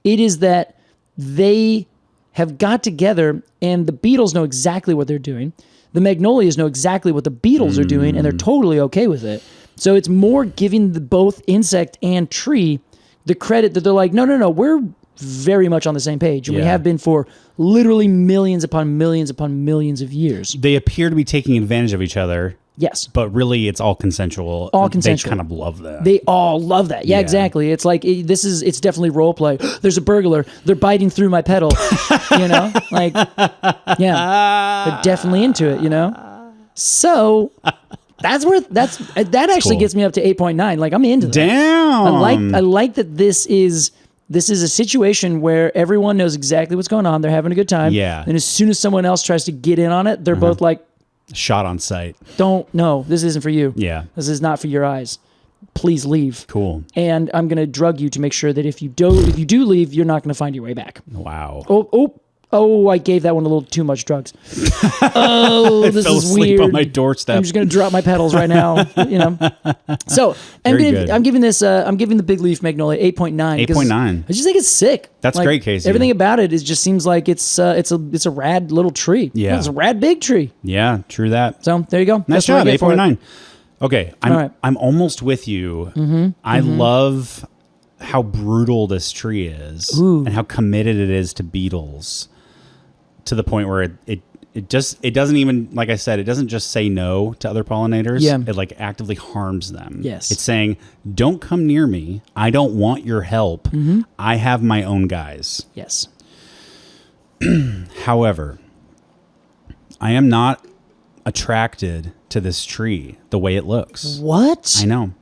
It is that they have got together and the beetles know exactly what they're doing. The magnolias know exactly what the beetles are doing, and they're totally okay with it. So it's more giving both insect and tree the credit that they're like, no, we're very much on the same page. And we have been for literally millions upon millions upon millions of years. They appear to be taking advantage of each other. Yes. But really, it's all consensual. All consensual. They kind of love that. They all love that. Yeah, exactly. It's like, it's definitely role play. There's a burglar. They're biting through my pedal. Like, yeah, they're definitely into it, So that actually cool. gets me up to 8.9. Like, I'm into that. Damn. I like that this is a situation where everyone knows exactly what's going on. They're having a good time. Yeah. And as soon as someone else tries to get in on it, they're both like, Shot on sight. no, this isn't for you. Yeah. This is not for your eyes. Please leave. Cool. And I'm going to drug you to make sure that if you do leave, you're not going to find your way back. Wow. Oh, I gave that one a little too much drugs. Oh, this fell is asleep weird. on my doorstep. I'm just going to drop my pedals right now, So, I'm giving the Bigleaf Magnolia 8.9. 8.9. I just think it's sick. That's great, Casey. Everything about it just seems like it's a rad little tree. Yeah. It's a rad big tree. Yeah, true that. So, there you go. Nice That's what I job, get for it. 8.9. Okay, right. I'm almost with you. I love how brutal this tree is and how committed it is to beetles, to the point where it doesn't even, like I said, it doesn't just say no to other pollinators. Yeah. It like actively harms them. Yes. It's saying, don't come near me. I don't want your help. I have my own guys. Yes. However, I am not attracted to this tree the way it looks. What? I know.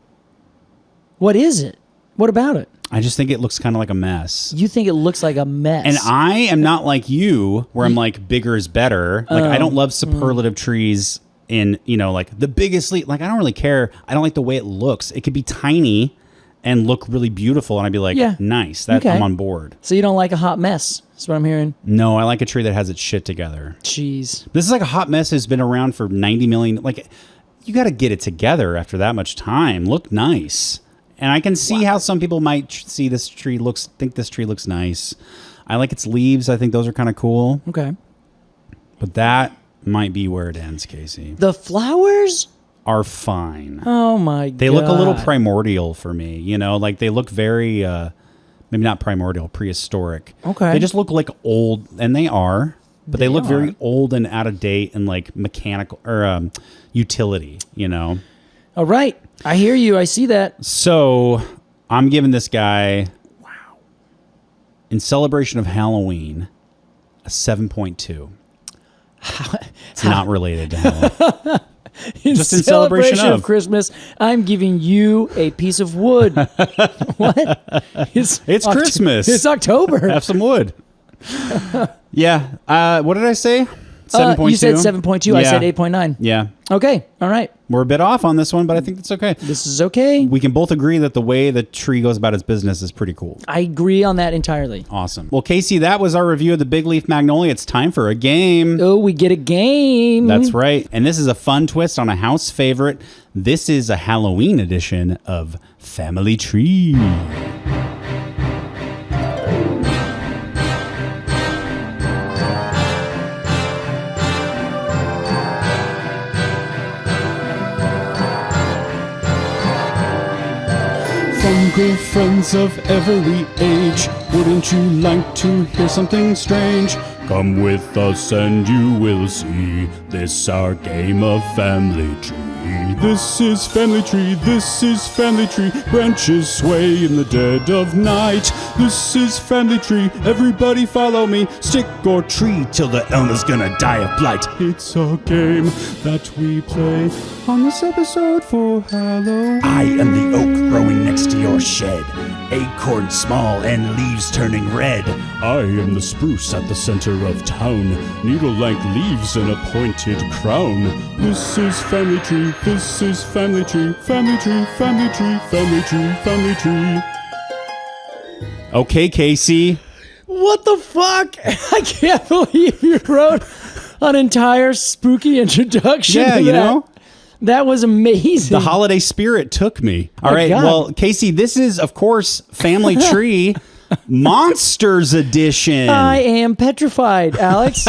What is it? What about it? I just think it looks kind of like a mess. You think it looks like a mess. And I am not like you, where I'm like, bigger is better. Like, I don't love superlative trees in, like the biggest leaf. Like, I don't really care. I don't like the way it looks. It could be tiny and look really beautiful. And I'd be like, nice. I'm on board. So you don't like a hot mess? That's what I'm hearing. No, I like a tree that has its shit together. Jeez. This is like a hot mess that's been around for 90 million. Like, you got to get it together after that much time. Look nice. And I can see how some people might think this tree looks nice. I like its leaves. I think those are kind of cool. Okay. But that might be where it ends, Casey. The flowers are fine. Oh my god. They look a little primordial for me, like they look very maybe not primordial, prehistoric. Okay. They just look like old, and they are, but they look very old and out of date and like mechanical or utility, All right. I hear you. I see that. So, I'm giving this guy in celebration of Halloween a 7.2. It's not related to Halloween. Just in celebration of Christmas, I'm giving you a piece of wood. What? It's Christmas. It's October. Have some wood. Yeah. What did I say? 7.2? You said 7.2. Yeah. I said 8.9. Yeah. Okay. All right. We're a bit off on this one, but I think that's okay. This is okay. We can both agree that the way the tree goes about its business is pretty cool. I agree on that entirely. Awesome. Well, Casey, that was our review of the Big Leaf Magnolia. It's time for a game. Oh, we get a game. That's right. And this is a fun twist on a house favorite. This is a Halloween edition of Family Tree. Fungal friends of every age, wouldn't you like to hear something strange? Come with us and you will see this our game of Family Tree. This is Family Tree, this is Family Tree, branches sway in the dead of night. This is Family Tree, everybody follow me, stick or tree till the owner's gonna die of blight. It's a game that we play on this episode for Halloween. I am the oak growing next to your shed, acorn small and leaves turning red. I am the spruce at the center of town, needle-like leaves and a pointed crown. This is Family Tree, this is Family Tree, Family Tree, Family Tree, Family Tree, Family Tree. Okay, Casey. What the fuck? I can't believe you wrote an entire spooky introduction. Yeah, to you that. know? That was amazing. The holiday spirit took me. All right, God. well, Casey, this is, of course, Family Tree Monsters Edition. I am petrified, Alex.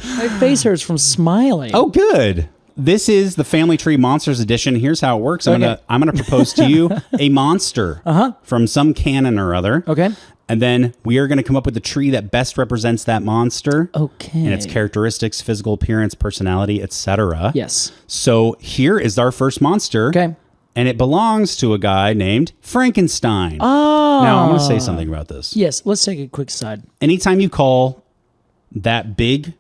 My face hurts from smiling. Oh, good. This is the Family Tree Monsters Edition. Here's how it works. I'm gonna propose to you a monster from some canon or other. Okay. And then we are going to come up with the tree that best represents that monster. Okay. And its characteristics, physical appearance, personality, etc. Yes. So here is our first monster. Okay. And it belongs to a guy named Frankenstein. Oh. Now, I'm going to say something about this. Yes, let's take a quick side. Anytime you call that big,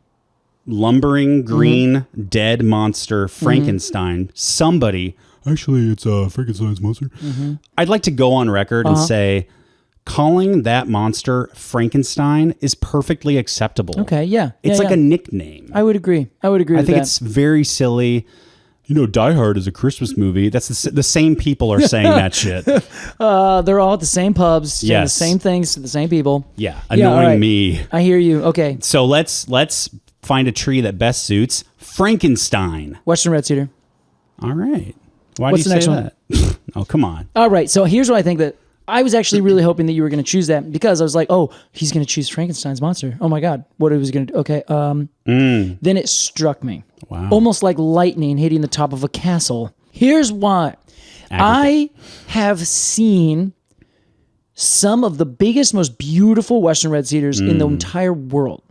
lumbering, green, dead monster Frankenstein, somebody... Actually, it's Frankenstein's monster. I'd like to go on record and say... calling that monster Frankenstein is perfectly acceptable. Okay, yeah. It's like a nickname. I would agree. I think it's very silly. Die Hard is a Christmas movie. That's the same people are saying that shit. They're all at the same pubs, saying the Yes. same things to the same people. Yeah, annoying all right. me. I hear you. Okay. So let's find a tree that best suits Frankenstein. Western red cedar. All right. Why What's do the you next say one? that? Oh, come on. All right. So here's what I think that I was actually really hoping that you were going to choose that because I was like, oh, he's going to choose Frankenstein's monster. Oh my God. What he was going to do. Okay. Then it struck me. Wow. Almost like lightning hitting the top of a castle. Here's why. I have seen some of the biggest, most beautiful Western red cedars in the entire world.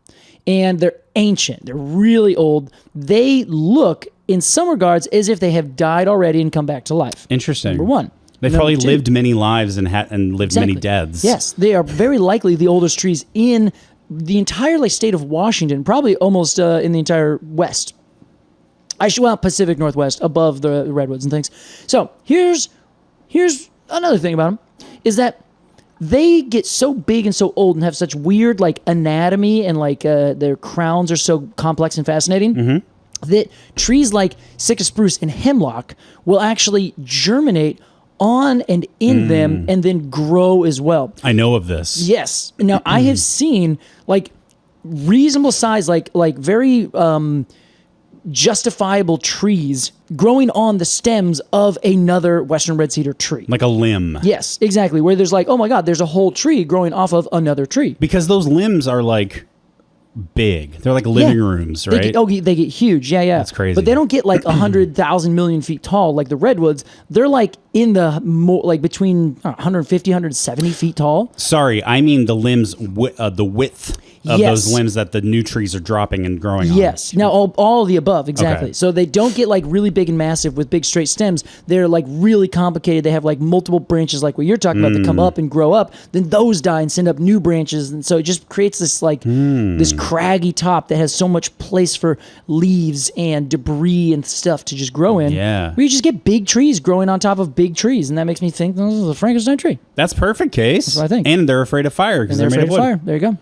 And they're ancient. They're really old. They look, in some regards, as if they have died already and come back to life. Interesting. Number one. They Number probably two. lived many lives and lived Exactly. many deaths. Yes, they are very likely the oldest trees in the entire state of Washington, probably almost in the entire West. Pacific Northwest, above the redwoods and things. So here's another thing about them, is that they get so big and so old and have such weird anatomy and their crowns are so complex and fascinating that trees like Sitka spruce and hemlock will actually germinate on and in them and then grow as well. I know of this. Yes. Now I have seen reasonable size, very justifiable trees growing on the stems of another Western red cedar tree. Like a limb. Yes, exactly. Where there's oh my God, there's a whole tree growing off of another tree. Because those limbs are big. They're like living rooms, right? They get huge. Yeah. That's crazy. But they don't get like 100,000 million feet tall like the redwoods. They're like in the like between 150, 170 feet tall. Sorry, I mean the limbs, the width of those limbs that the new trees are dropping and growing on. Yes. Now, all of the above, exactly. Okay. So they don't get like really big and massive with big straight stems. They're like really complicated. They have like multiple branches like what you're talking about that come up and grow up. Then those die and send up new branches. And so it just creates this like this craggy top that has so much place for leaves and debris and stuff to just grow in. Yeah. Where you just get big trees growing on top of big trees. And that makes me think this is a Frankenstein tree. That's perfect, Case. That's what I think. And they're afraid of fire because And they're made of wood. fire. There you go.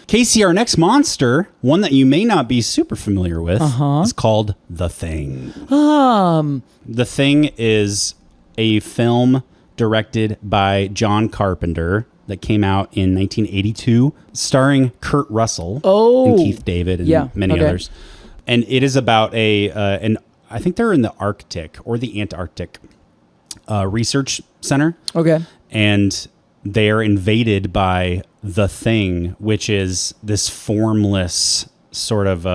Casey, our next monster, one that you may not be super familiar with, is called The Thing. The Thing is a film directed by John Carpenter that came out in 1982, starring Kurt Russell and Keith David and many others. And it is about I think they're in the Arctic or the Antarctic research center. Okay. And they're invaded by the Thing, which is this formless sort of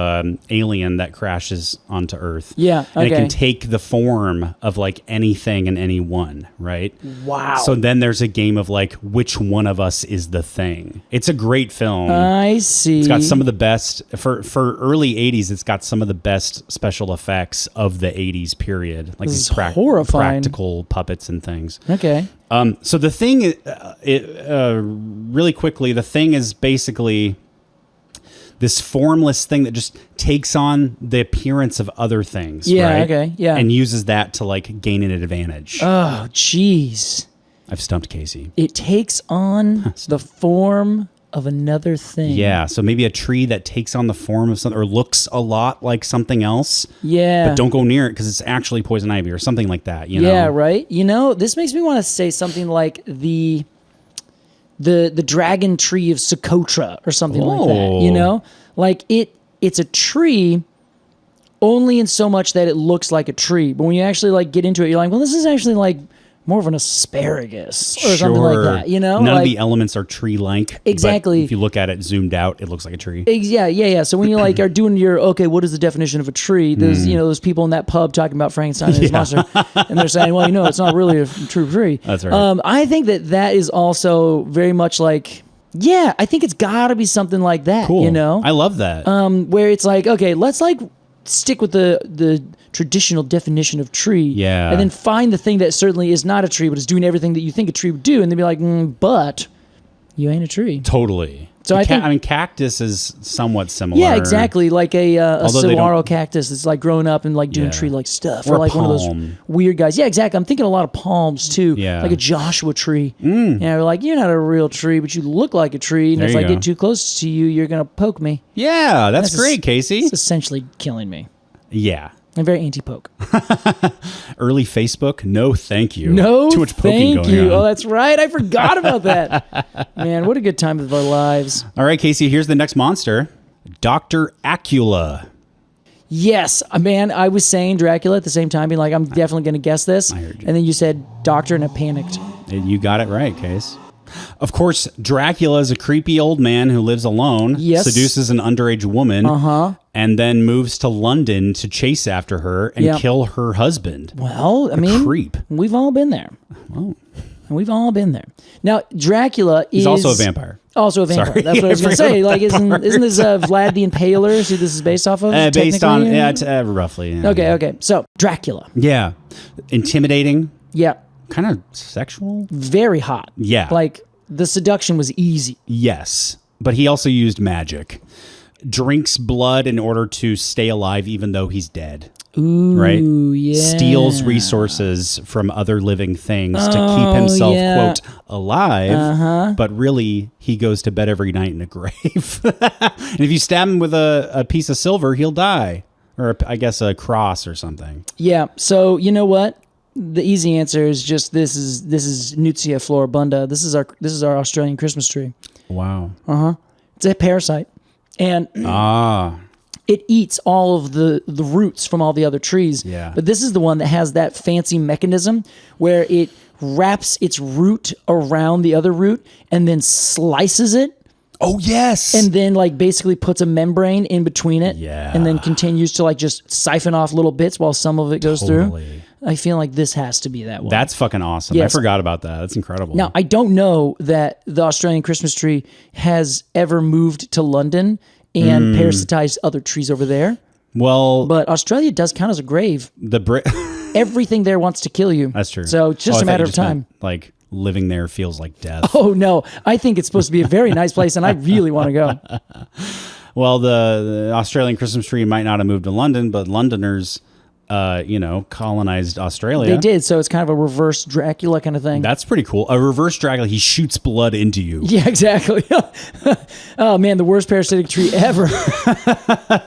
alien that crashes onto Earth. Yeah, And it okay. can take the form of like anything and anyone, right? Wow. So then there's a game of like, which one of us is the Thing? It's a great film. I see. It's got some of the best, for early 80s, it's got some of the best special effects of the 80s period. Like This these is horrifying. practical puppets and things. Okay. So the Thing, really quickly, the Thing is basically this formless thing that just takes on the appearance of other things. Yeah, right? okay, yeah. And uses that to like gain an advantage. Oh, jeez. I've stumped Casey. It takes on the form of another thing. Yeah, so maybe a tree that takes on the form of something or looks a lot like something else. Yeah. But don't go near it because it's actually poison ivy or something like that. You know? Yeah, right? You know, this makes me want to say something like the dragon tree of Socotra or something like that. You know? Like it's a tree only in so much that it looks like a tree. But when you actually like get into it, you're like, well, this is actually like more of an asparagus or something like that, you know? None like, of the elements are tree-like. Exactly. But if you look at it zoomed out, it looks like a tree. Yeah. So when you like are doing your, okay, what is the definition of a tree? There's, those people in that pub talking about Frankenstein and his monster, and they're saying, well, it's not really a true tree. That's right. I think that is also very much like, yeah, I think it's got to be something like that, Cool. you know? I love that. Where it's like, okay, let's like stick with the traditional definition of tree, Yeah. and then find the thing that certainly is not a tree, but is doing everything that you think a tree would do, and then be like, but you ain't a tree. Totally. So I think cactus is somewhat similar. Yeah, exactly. Like a Although they saguaro don't- cactus that's like growing up and like doing Yeah. tree-like stuff, Or or a like one of those palm. weird guys. Yeah, exactly. I'm thinking a lot of palms too. Yeah. Like a Joshua tree. Yeah, we're like, you're not a real tree, but you look like a tree, and There if you I go. get too close to you, you're gonna poke me. Yeah, that's That's great, Casey. It's essentially killing me. Yeah. I'm very anti-poke. Early Facebook, no thank you. No, Too much poking thank going you. on. Oh, that's right. I forgot about that. Man, what a good time of our lives. All right, Casey, here's the next monster. Dr. Acula. Yes, man. I was saying Dracula at the same time, being like, I'm definitely going to guess this. I heard you. And then you said doctor, and I panicked. You got it right, Case. Of course, Dracula is a creepy old man who lives alone, Yes. seduces an underage woman, and then moves to London to chase after her and Yep. kill her husband. Well, I mean, creep. we've all been there. Oh. We've all been there. Now, Dracula is He's also a vampire. Also a vampire. Sorry. That's what I was going to I forgot say. Like, that part. isn't this Vlad the Impaler? Who this is based off of? Based on, technically? yeah, it's, roughly. Yeah. Okay. So, Dracula. Yeah. Intimidating, Yeah. kind of sexual. Very hot. Yeah. Like, the seduction was easy. Yes, but he also used magic. Drinks blood in order to stay alive even though he's dead. Ooh, Right? yeah. Steals resources from other living things to keep himself, yeah. quote, alive. But really, he goes to bed every night in a grave. And if you stab him with a piece of silver, he'll die. Or I guess a cross or something. Yeah. So, you know what? The easy answer is just this is Nutsia floribunda. This is our Australian Christmas tree. Wow. It's a parasite. And it eats all of the roots from all the other trees. Yeah. But this is the one that has that fancy mechanism where it wraps its root around the other root and then slices it Oh, yes. And then like basically puts a membrane in between it. Yeah. And then continues to like just siphon off little bits while some of it goes through. I feel like this has to be that one. That's fucking awesome. Yes. I forgot about that. That's incredible. Now, I don't know that the Australian Christmas tree has ever moved to London and parasitized other trees over there. Well, But Australia does count as a grave. the Everything there wants to kill you. That's true. So it's just I a thought matter you of time. meant, like living there feels like death. Oh, no. I think it's supposed to be a very nice place, and I really want to go. Well, the Australian Christmas tree might not have moved to London, but Londoners, colonized Australia. They did, so it's kind of a reverse Dracula kind of thing. That's pretty cool. A reverse Dracula. He shoots blood into you. Yeah, exactly. Oh, man, the worst parasitic tree ever.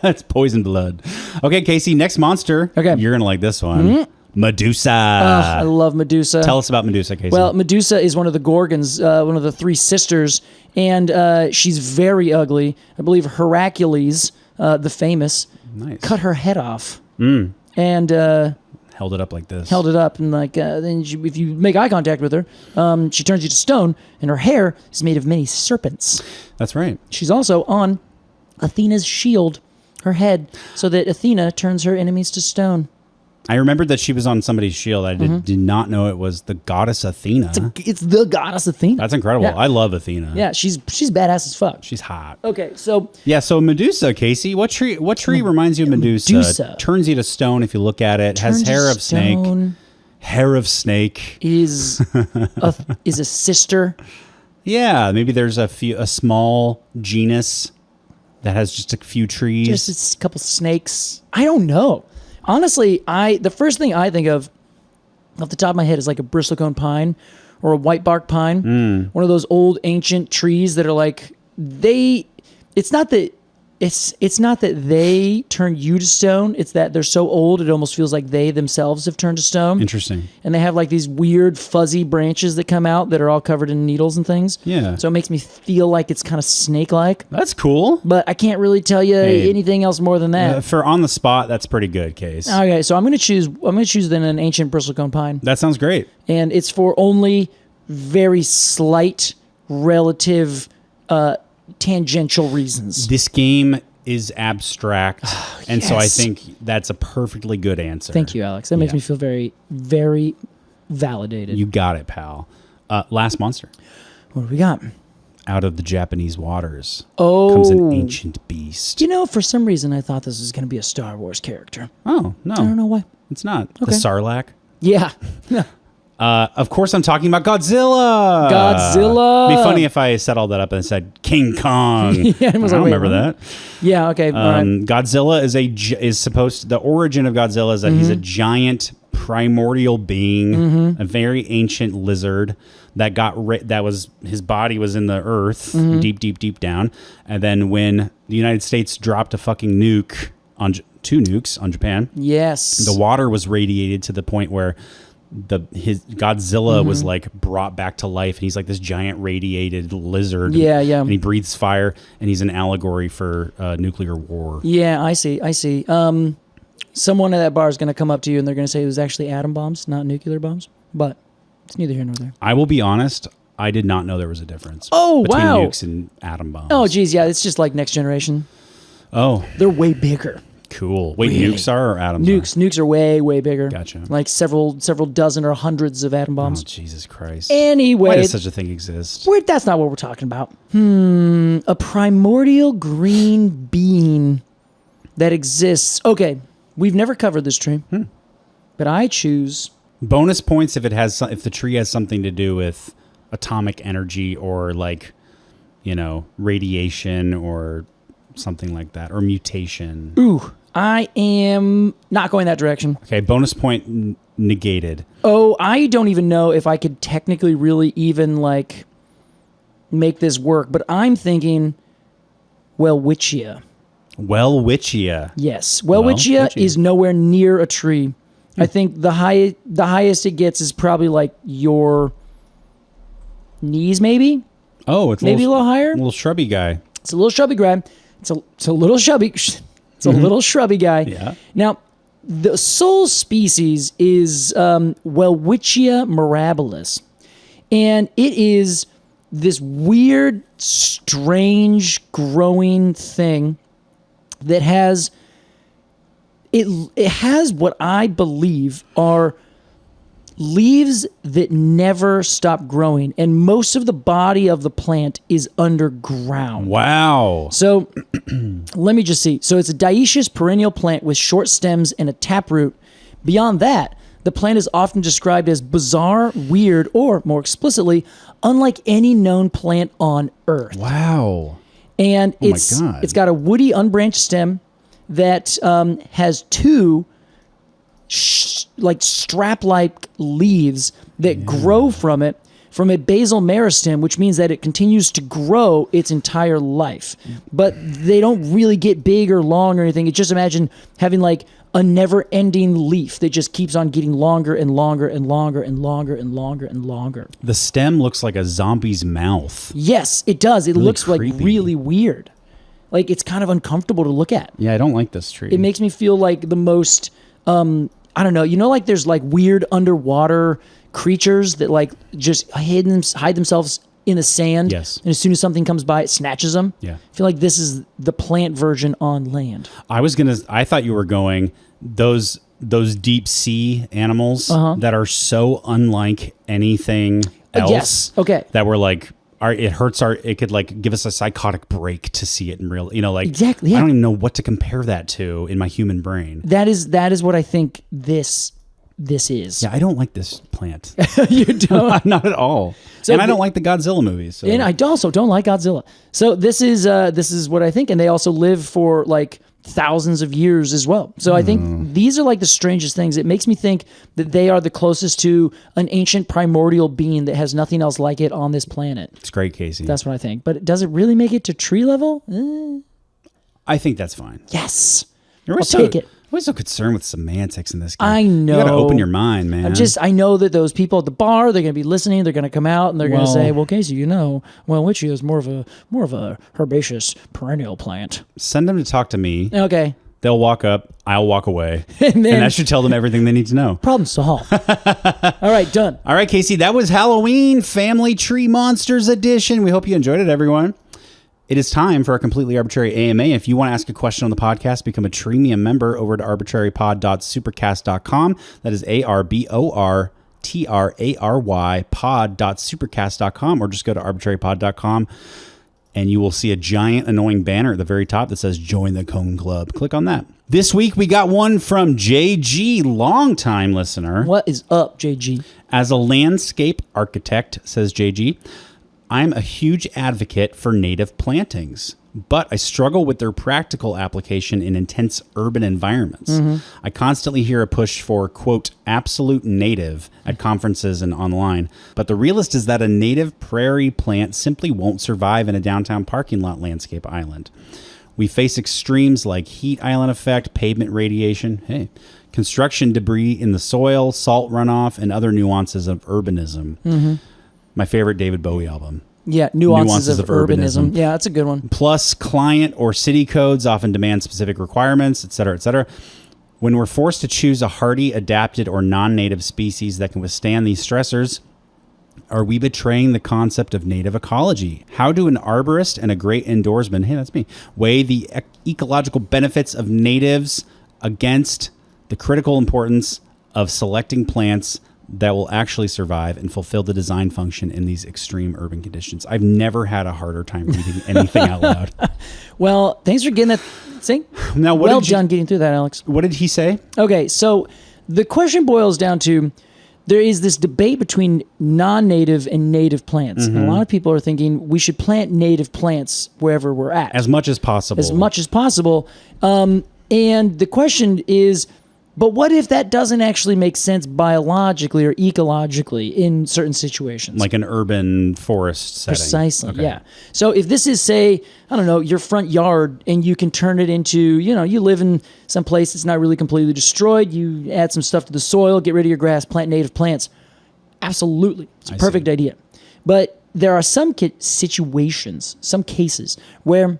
That's poison blood. Okay, Casey, next monster. Okay. You're going to like this one. Medusa. I love Medusa. Tell us about Medusa, Casey. Well, Medusa is one of the Gorgons, one of the three sisters, and she's very ugly. I believe Hercules, the famous, cut her head off. And held it up like this. held it up, and like then if you make eye contact with her, she turns you to stone, and her hair is made of many serpents. That's right. She's also on Athena's shield, her head, so that Athena turns her enemies to stone. I remembered that she was on somebody's shield. I did not know it was the goddess Athena. It's the goddess Athena. That's incredible. Yeah. I love Athena. Yeah, she's badass as fuck. She's hot. Okay, so Yeah, so Medusa, Casey, what tree reminds you of Medusa? Medusa. Turns you to stone if you look at it. Has Turns hair to of snake. stone Hair of snake. is a sister. Yeah, maybe there's a small genus that has just a few trees. Just a couple snakes. I don't know. Honestly, the first thing I think of off the top of my head is like a bristlecone pine or a white bark pine. One of those old ancient trees that are like it's not that they turn you to stone, it's that they're so old it almost feels like they themselves have turned to stone. Interesting. And they have like these weird fuzzy branches that come out that are all covered in needles and things. Yeah. So it makes me feel like it's kind of snake-like. That's cool. But I can't really tell you anything else more than that. For on the spot, that's pretty good, Case. Okay, so I'm gonna choose then an ancient bristlecone pine, That sounds great. and it's for only very slight, relative, tangential reasons. This game is abstract, and so I yes. think that's a perfectly good answer. Thank you, Alex. That makes Yeah. me feel very, very validated. You got it, pal. Last monster. What do we got? Out of the Japanese waters Oh, comes an ancient beast. you know, for some reason I thought this was going to be a Star Wars character. Oh, no. I don't know why. It's not. Okay. The Sarlacc. Yeah. Of course, I'm talking about Godzilla. Godzilla. It'd be funny if I set all that up and said King Kong. Yeah, I was I like, don't wait, remember what? that. Yeah, okay. All right. Godzilla is supposed. The origin of Godzilla is that he's a giant primordial being, a very ancient lizard that his body was in the earth, deep, deep, deep down, and then when the United States dropped a fucking nuke on two nukes on Japan, Yes. the water was radiated to the point where his Godzilla was like brought back to life, and he's like this giant radiated lizard. Yeah, yeah. And he breathes fire, and he's an allegory for nuclear war. Yeah, I see. Someone at that bar is going to come up to you and they're going to say it was actually atom bombs, not nuclear bombs. But it's neither here nor there. I will be honest, I did not know there was a difference. Oh, between wow. nukes and atom bombs. Oh, geez, yeah, it's just like next generation. Oh, They're way bigger. cool. Wait, Really? nukes are or atoms? Nukes are way, way bigger. Gotcha. Like several dozen or hundreds of atom Are? Oh, bombs. Jesus Christ. Anyway, Why does such a thing exist? that's not what we're talking about. A primordial green bean that exists. Okay, we've never covered this tree, but I choose. Bonus points if if the tree has something to do with atomic energy or like, radiation or something like that, or mutation. Ooh, I am not going that direction. Okay, bonus point negated. Oh, I don't even know if I could technically really even like make this work, but I'm thinking Welwitschia. Welwitschia. Yes, Welwitschia Welwitschia. is nowhere near a tree. I think the highest it gets is probably like your knees, maybe. Oh, it's Maybe a little higher. little shrubby guy. It's a little shrubby guy. It's a little shrubby. It's a little shrubby guy. Yeah. Now, the sole species is Welwitschia mirabilis, and it is this weird, strange growing thing that has it has what I believe are leaves that never stop growing, and most of the body of the plant is underground. Wow. So let me just see. So it's a dioecious perennial plant with short stems and a taproot. Beyond that, the plant is often described as bizarre, weird, or more explicitly, unlike any known plant on Earth. Wow. And my God. it's got a woody, unbranched stem that has two strap-like leaves that grow from it from a basal meristem, which means that it continues to grow its entire life. But they don't really get big or long or anything. Just imagine having like a never-ending leaf that just keeps on getting longer and longer and longer and longer and longer and longer. The stem looks like a zombie's mouth. Yes, it does. It Really looks like creepy. really weird. Like, it's kind of uncomfortable to look at. Yeah, I don't like this tree. It makes me feel like the most, I don't know, like there's like weird underwater creatures that like just hide themselves in the sand. Yes. And as soon as something comes by, it snatches them. Yeah. I feel like this is the plant version on land. I thought you were going those deep sea animals that are so unlike anything else. Yes. Okay. That were like, it could like give us a psychotic break to see it in real, like Exactly, yeah. I don't even know what to compare that to in my human brain. That is what I think this is. Yeah, I don't like this plant. You don't. Not at all. And I don't like the Godzilla movies. So. And I also don't like Godzilla. So this is what I think. And they also live for like thousands of years as well. So I think these are like the strangest things. It makes me think that they are the closest to an ancient primordial being that has nothing else like it on this planet. It's great, Casey. That's what I think. But does it really make it to tree level? I think that's fine. Yes. You're I'll take it. I'm always so concerned with semantics in this game. I know. You got to open your mind, man. I know that those people at the bar, they're going to be listening. They're going to come out and they're going to say, "Well, Casey, witchy is more of a herbaceous perennial plant." Send them to talk to me. Okay. They'll walk up. I'll walk away, And then- that should tell them everything they need to know. Problem solved. All right, done. All right, Casey, that was Halloween Family Tree Monsters Edition. We hope you enjoyed it, everyone. It is time for a completely arbitrary AMA. If you want to ask a question on the podcast, become a Treemium member over at arbitrarypod.supercast.com. That is ARBORTRARY pod.supercast.com, or just go to arbitrarypod.com and you will see a giant annoying banner at the very top that says Join the Cone Club. Click on that. This week we got one from JG, longtime listener. What is up, JG? As a landscape architect, says JG, I'm a huge advocate for native plantings, but I struggle with their practical application in intense urban environments. I constantly hear a push for, quote, absolute native at conferences and online, but the realist is that a native prairie plant simply won't survive in a downtown parking lot landscape island. We face extremes like heat island effect, pavement radiation, construction debris in the soil, salt runoff, and other nuances of urbanism. My favorite David Bowie album. Yeah, nuances of urbanism. Yeah, that's a good one. Plus, client or city codes often demand specific requirements, et cetera, et cetera. When we're forced to choose a hardy, adapted, or non-native species that can withstand these stressors, are we betraying the concept of native ecology? How do an arborist and a great indoorsman, hey, that's me, weigh the ecological benefits of natives against the critical importance of selecting plants that will actually survive and fulfill the design function in these extreme urban conditions? I've never had a harder time reading anything out loud. Well, thanks for getting that. See? Now, well done getting through that, Alex. What did he say? Okay, so the question boils down to, there is this debate between non-native and native plants. And a lot of people are thinking we should plant native plants wherever we're at. As much as possible. As much as possible. And the question is, but what if that doesn't actually make sense biologically or ecologically in certain situations? Like an urban forest setting. Precisely, Okay. yeah. So if this is, say, I don't know, your front yard, and you can turn it into, you live in some place that's not really completely destroyed, you add some stuff to the soil, get rid of your grass, plant native plants. Absolutely. It's a perfect idea. But there are some situations, some cases, where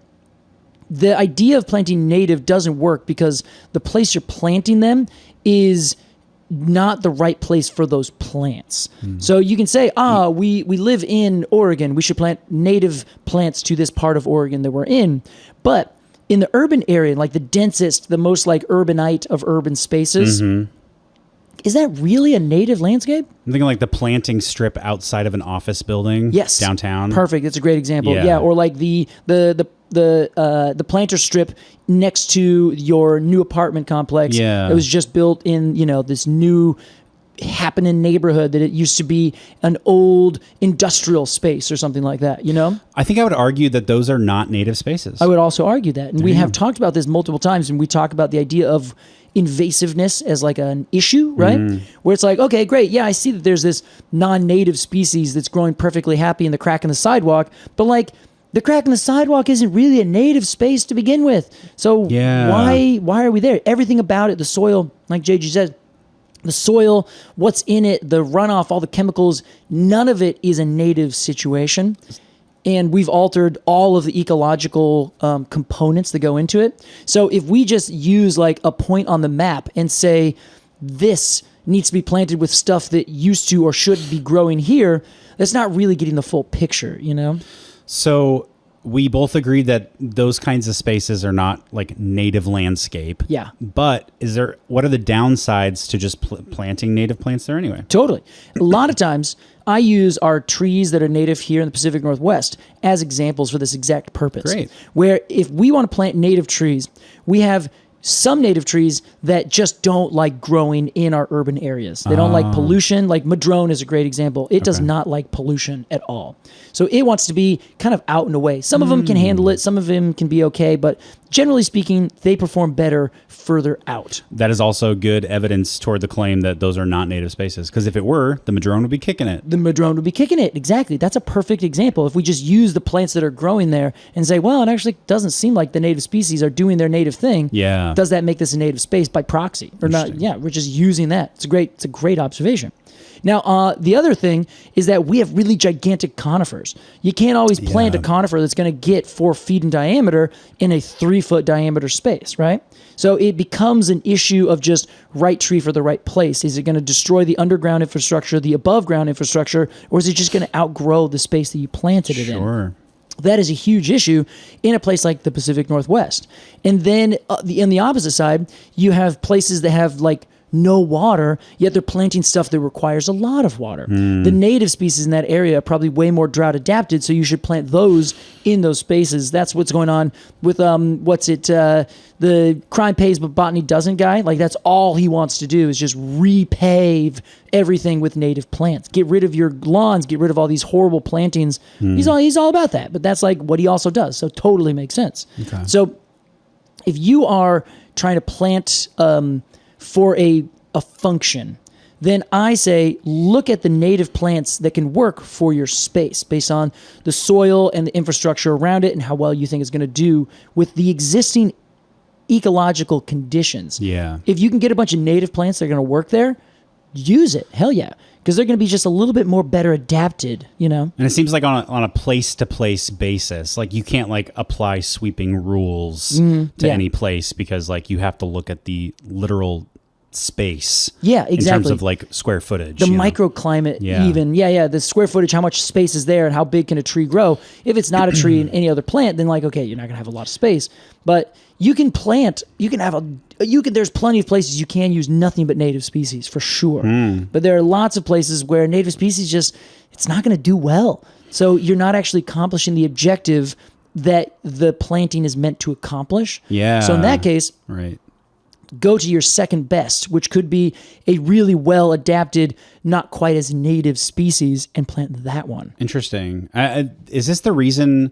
the idea of planting native doesn't work because the place you're planting them is not the right place for those plants. So you can say, we live in Oregon. We should plant native plants to this part of Oregon that we're in. But in the urban area, like the densest, the most like urbanite of urban spaces, is that really a native landscape? I'm thinking like the planting strip outside of an office building. Yes. Downtown. Perfect. That's a great example. Yeah. Yeah. Or like the planter strip next to your new apartment complex. Yeah. It was just built in, this new happening neighborhood that it used to be an old industrial space or something like that, I think I would argue that those are not native spaces. I would also argue that. And we have talked about this multiple times, and we talk about the idea of invasiveness as like an issue, right? Where it's like, okay, great. Yeah, I see that there's this non-native species that's growing perfectly happy in the crack in the sidewalk, but like the crack in the sidewalk isn't really a native space to begin with. So why are we there? Everything about it, the soil, like JG said, the soil, what's in it, the runoff, all the chemicals, none of it is a native situation. And we've altered all of the ecological components that go into it. So if we just use like a point on the map and say, this needs to be planted with stuff that used to or should be growing here, that's not really getting the full picture, So we both agreed that those kinds of spaces are not like native landscape. Yeah. But what are the downsides to just planting native plants there anyway? Totally. A lot of times I use our trees that are native here in the Pacific Northwest as examples for this exact purpose. Great. Where if we want to plant native trees, we have some native trees that just don't like growing in our urban areas. They don't like pollution. Like madrone is a great example. It does not like pollution at all. So it wants to be kind of out and away. Some of them can handle it. Some of them can be okay. But generally speaking, they perform better further out. That is also good evidence toward the claim that those are not native spaces. Because if it were, the madrone would be kicking it. The madrone would be kicking it. Exactly. That's a perfect example. If we just use the plants that are growing there and say, well, it actually doesn't seem like the native species are doing their native thing. Yeah. Does that make this a native space by proxy or not? Yeah, we're just using that. It's a great observation. Now, the other thing is that we have really gigantic conifers. You can't always plant a conifer that's going to get 4 feet in diameter in a 3-foot diameter space, right? So it becomes an issue of just right tree for the right place. Is it going to destroy the underground infrastructure, the above ground infrastructure, or is it just going to outgrow the space that you planted it in? Sure. That is a huge issue in a place like the Pacific Northwest. And then on the opposite side, you have places that have like no water, yet they're planting stuff that requires a lot of water. The native species in that area are probably way more drought adapted, so you should plant those in those spaces. That's what's going on with the crime pays but botany doesn't guy. Like that's all he wants to do is just repave everything with native plants. Get rid of your lawns, get rid of all these horrible plantings. He's all about that, but that's like what he also does. So totally makes sense. Okay. So if you are trying to plant for a function, then I say look at the native plants that can work for your space based on the soil and the infrastructure around it and how well you think it's going to do with the existing ecological conditions. Yeah. If you can get a bunch of native plants that are going to work there, use it. Hell yeah. Because they're going to be just a little bit more better adapted, And it seems like on a place-to-place basis, like you can't like apply sweeping rules to any place because like you have to look at the literal space. Yeah, exactly. In terms of like square footage. The microclimate even. Yeah. The square footage, how much space is there and how big can a tree grow. If it's not a tree in any other plant, then like, okay, you're not going to have a lot of space. But you can plant, there's plenty of places you can use nothing but native species for sure. But there are lots of places where native species it's not going to do well. So you're not actually accomplishing the objective that the planting is meant to accomplish. Yeah. So in that case, right. Go to your second best, which could be a really well adapted, not quite as native species, and plant that one. Interesting. Is this the reason,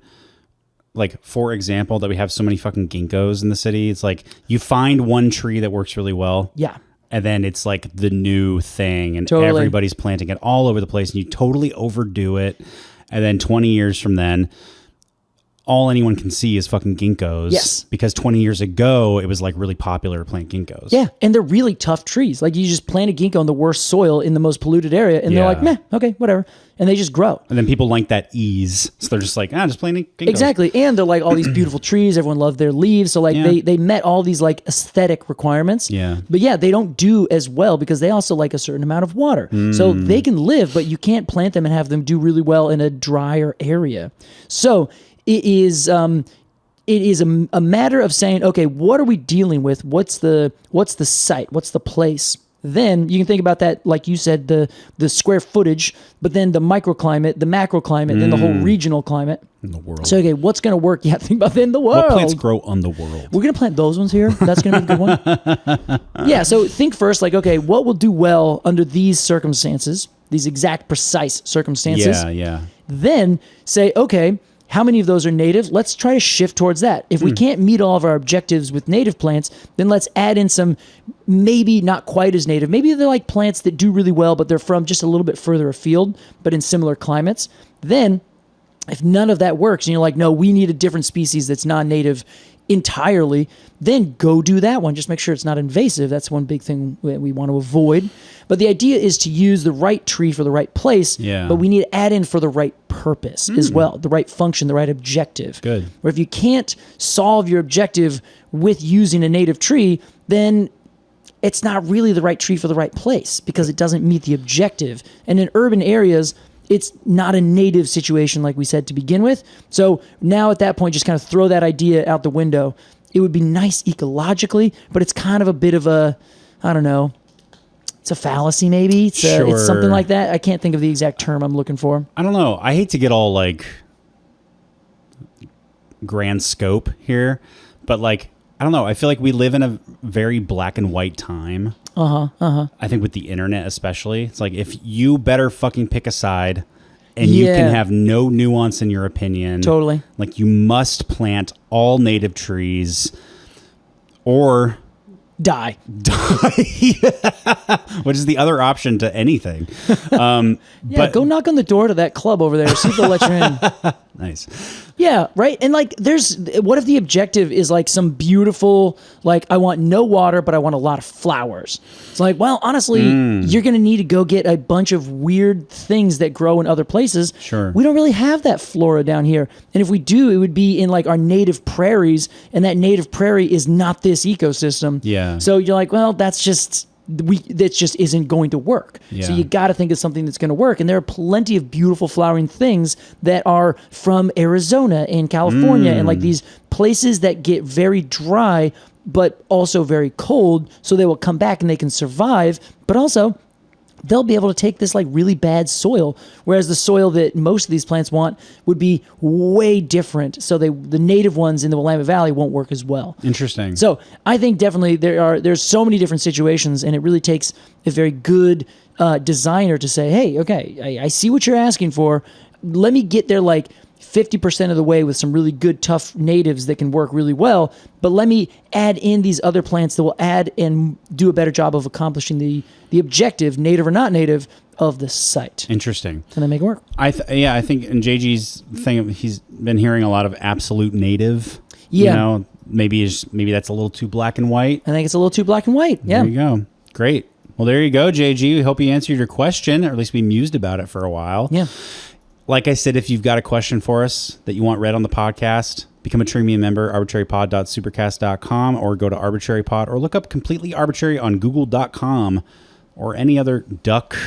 like, for example, that we have so many fucking ginkgos in the city? It's like you find one tree that works really well. Yeah. And then it's like the new thing and Totally. Everybody's planting it all over the place and you totally overdo it. And then 20 years from then, all anyone can see is fucking ginkgos. Yes. Because 20 years ago, it was like really popular to plant ginkgos. Yeah, and they're really tough trees. Like you just plant a ginkgo in the worst soil in the most polluted area, and they're like, meh, okay, whatever. And they just grow. And then people like that ease. So they're just like, just planting ginkgos. Exactly. And they're like all these beautiful trees. Everyone loved their leaves. So like they met all these like aesthetic requirements. Yeah. But yeah, they don't do as well because they also like a certain amount of water. So they can live, but you can't plant them and have them do really well in a drier area. So it is a matter of saying, okay, what are we dealing with? What's the site? What's the place? Then you can think about that, like you said, the square footage, but then the microclimate, the macroclimate, then the whole regional climate. In the world. So, okay, what's going to work? Yeah, think about that in the world. What plants grow on the world? We're going to plant those ones here. That's going to be a good one. Yeah, so think first, like, okay, what will do well under these circumstances, these exact precise circumstances? Yeah. Then say, okay, how many of those are native? Let's try to shift towards that. If we can't meet all of our objectives with native plants, then let's add in some maybe not quite as native. Maybe they're like plants that do really well, but they're from just a little bit further afield, but in similar climates. Then if none of that works and you're like, no, we need a different species that's non-native entirely, then go do that one. Just make sure it's not invasive. That's one big thing that we want to avoid. But the idea is to use the right tree for the right place, but we need to add in for the right purpose as well, the right function, the right objective. Good. Where if you can't solve your objective with using a native tree, then it's not really the right tree for the right place because it doesn't meet the objective. And in urban areas, it's not a native situation like we said to begin with. So now at that point, just kind of throw that idea out the window. It would be nice ecologically, but it's kind of a bit of a, I don't know, it's a fallacy maybe. It's something like that. I can't think of the exact term I'm looking for. I don't know. I hate to get all like grand scope here, but like, I don't know. I feel like we live in a very black and white time. I think with the internet especially, it's like if you better fucking pick a side and you can have no nuance in your opinion. Totally. Like you must plant all native trees or die. Which is the other option to anything. But go knock on the door to that club over there. See if they'll let you in. Nice. Yeah, right? And like what if the objective is like some beautiful, like I want no water, but I want a lot of flowers. It's like, well, honestly, you're going to need to go get a bunch of weird things that grow in other places. Sure. We don't really have that flora down here. And if we do, it would be in like our native prairies, and that native prairie is not this ecosystem. Yeah. So you're like, well, that just isn't going to work. Yeah. So you got to think of something that's going to work. And there are plenty of beautiful flowering things that are from Arizona and California and like these places that get very dry, but also very cold. So they will come back and they can survive, but also they'll be able to take this like really bad soil, whereas the soil that most of these plants want would be way different. So the native ones in the Willamette Valley won't work as well. Interesting. So I think definitely there's so many different situations, and it really takes a very good designer to say, hey, okay, I see what you're asking for. Let me get there like 50% of the way with some really good, tough natives that can work really well, but let me add in these other plants that will add and do a better job of accomplishing the objective, native or not native, of the site. Interesting. And then make it work. I think in JG's thing, he's been hearing a lot of absolute native. Yeah. You know, maybe that's a little too black and white. I think it's a little too black and white. Yeah. There you go. Great. Well, there you go, JG. We hope you answered your question, or at least we mused about it for a while. Yeah. Like I said, if you've got a question for us that you want read on the podcast, become a Premium member, arbortrarypod.supercast.com, or go to ArbortraryPod, or look up Completely Arbortrary on google.com or any other duck,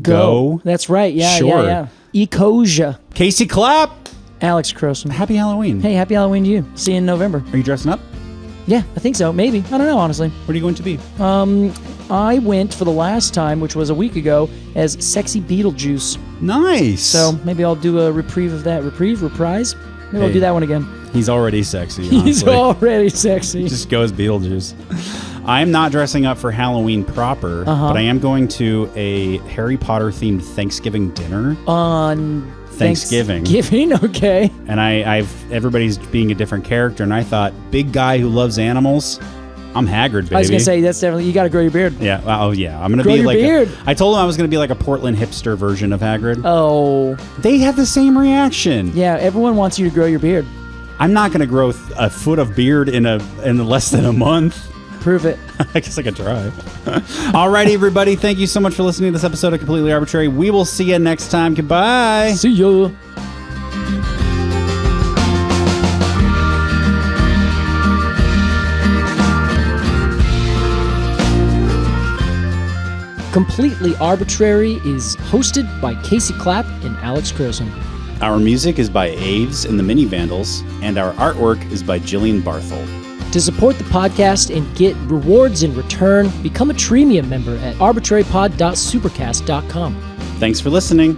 go. That's right. Yeah, sure. yeah. Ecosia. Casey Clapp. Alex Crowson. Happy Halloween. Hey, happy Halloween to you. See you in November. Are you dressing up? Yeah, I think so. Maybe. I don't know, honestly. What are you going to be? I went for the last time, which was a week ago, as Sexy Beetlejuice. Nice. So maybe I'll do a reprieve of that. Reprise? Maybe I'll do that one again. He's already sexy, honestly. He's already sexy. Just goes Beetlejuice. I'm not dressing up for Halloween proper, but I am going to a Harry Potter themed Thanksgiving dinner. On Thanksgiving, okay. And everybody's being a different character, and I thought, big guy who loves animals, I'm Haggard, baby. I was gonna say that's definitely you got to grow your beard. Yeah. Oh, yeah. I'm gonna Grow be your like. beard. I told him I was gonna be like a Portland hipster version of Hagrid. Oh, They have the same reaction. yeah. Everyone wants you to grow your beard. I'm not gonna grow a foot of beard in less than a month. Prove it. I guess I could try. Alrighty, everybody. Thank you so much for listening to this episode of Completely Arbortrary. We will see you next time. Goodbye. See ya. Completely Arbortrary is hosted by Casey Clapp and Alex Crowson. Our music is by Aves and the Mini Vandals, and our artwork is by Jillian Barthold. To support the podcast and get rewards in return, become a Treemium member at arbitrarypod.supercast.com. Thanks for listening.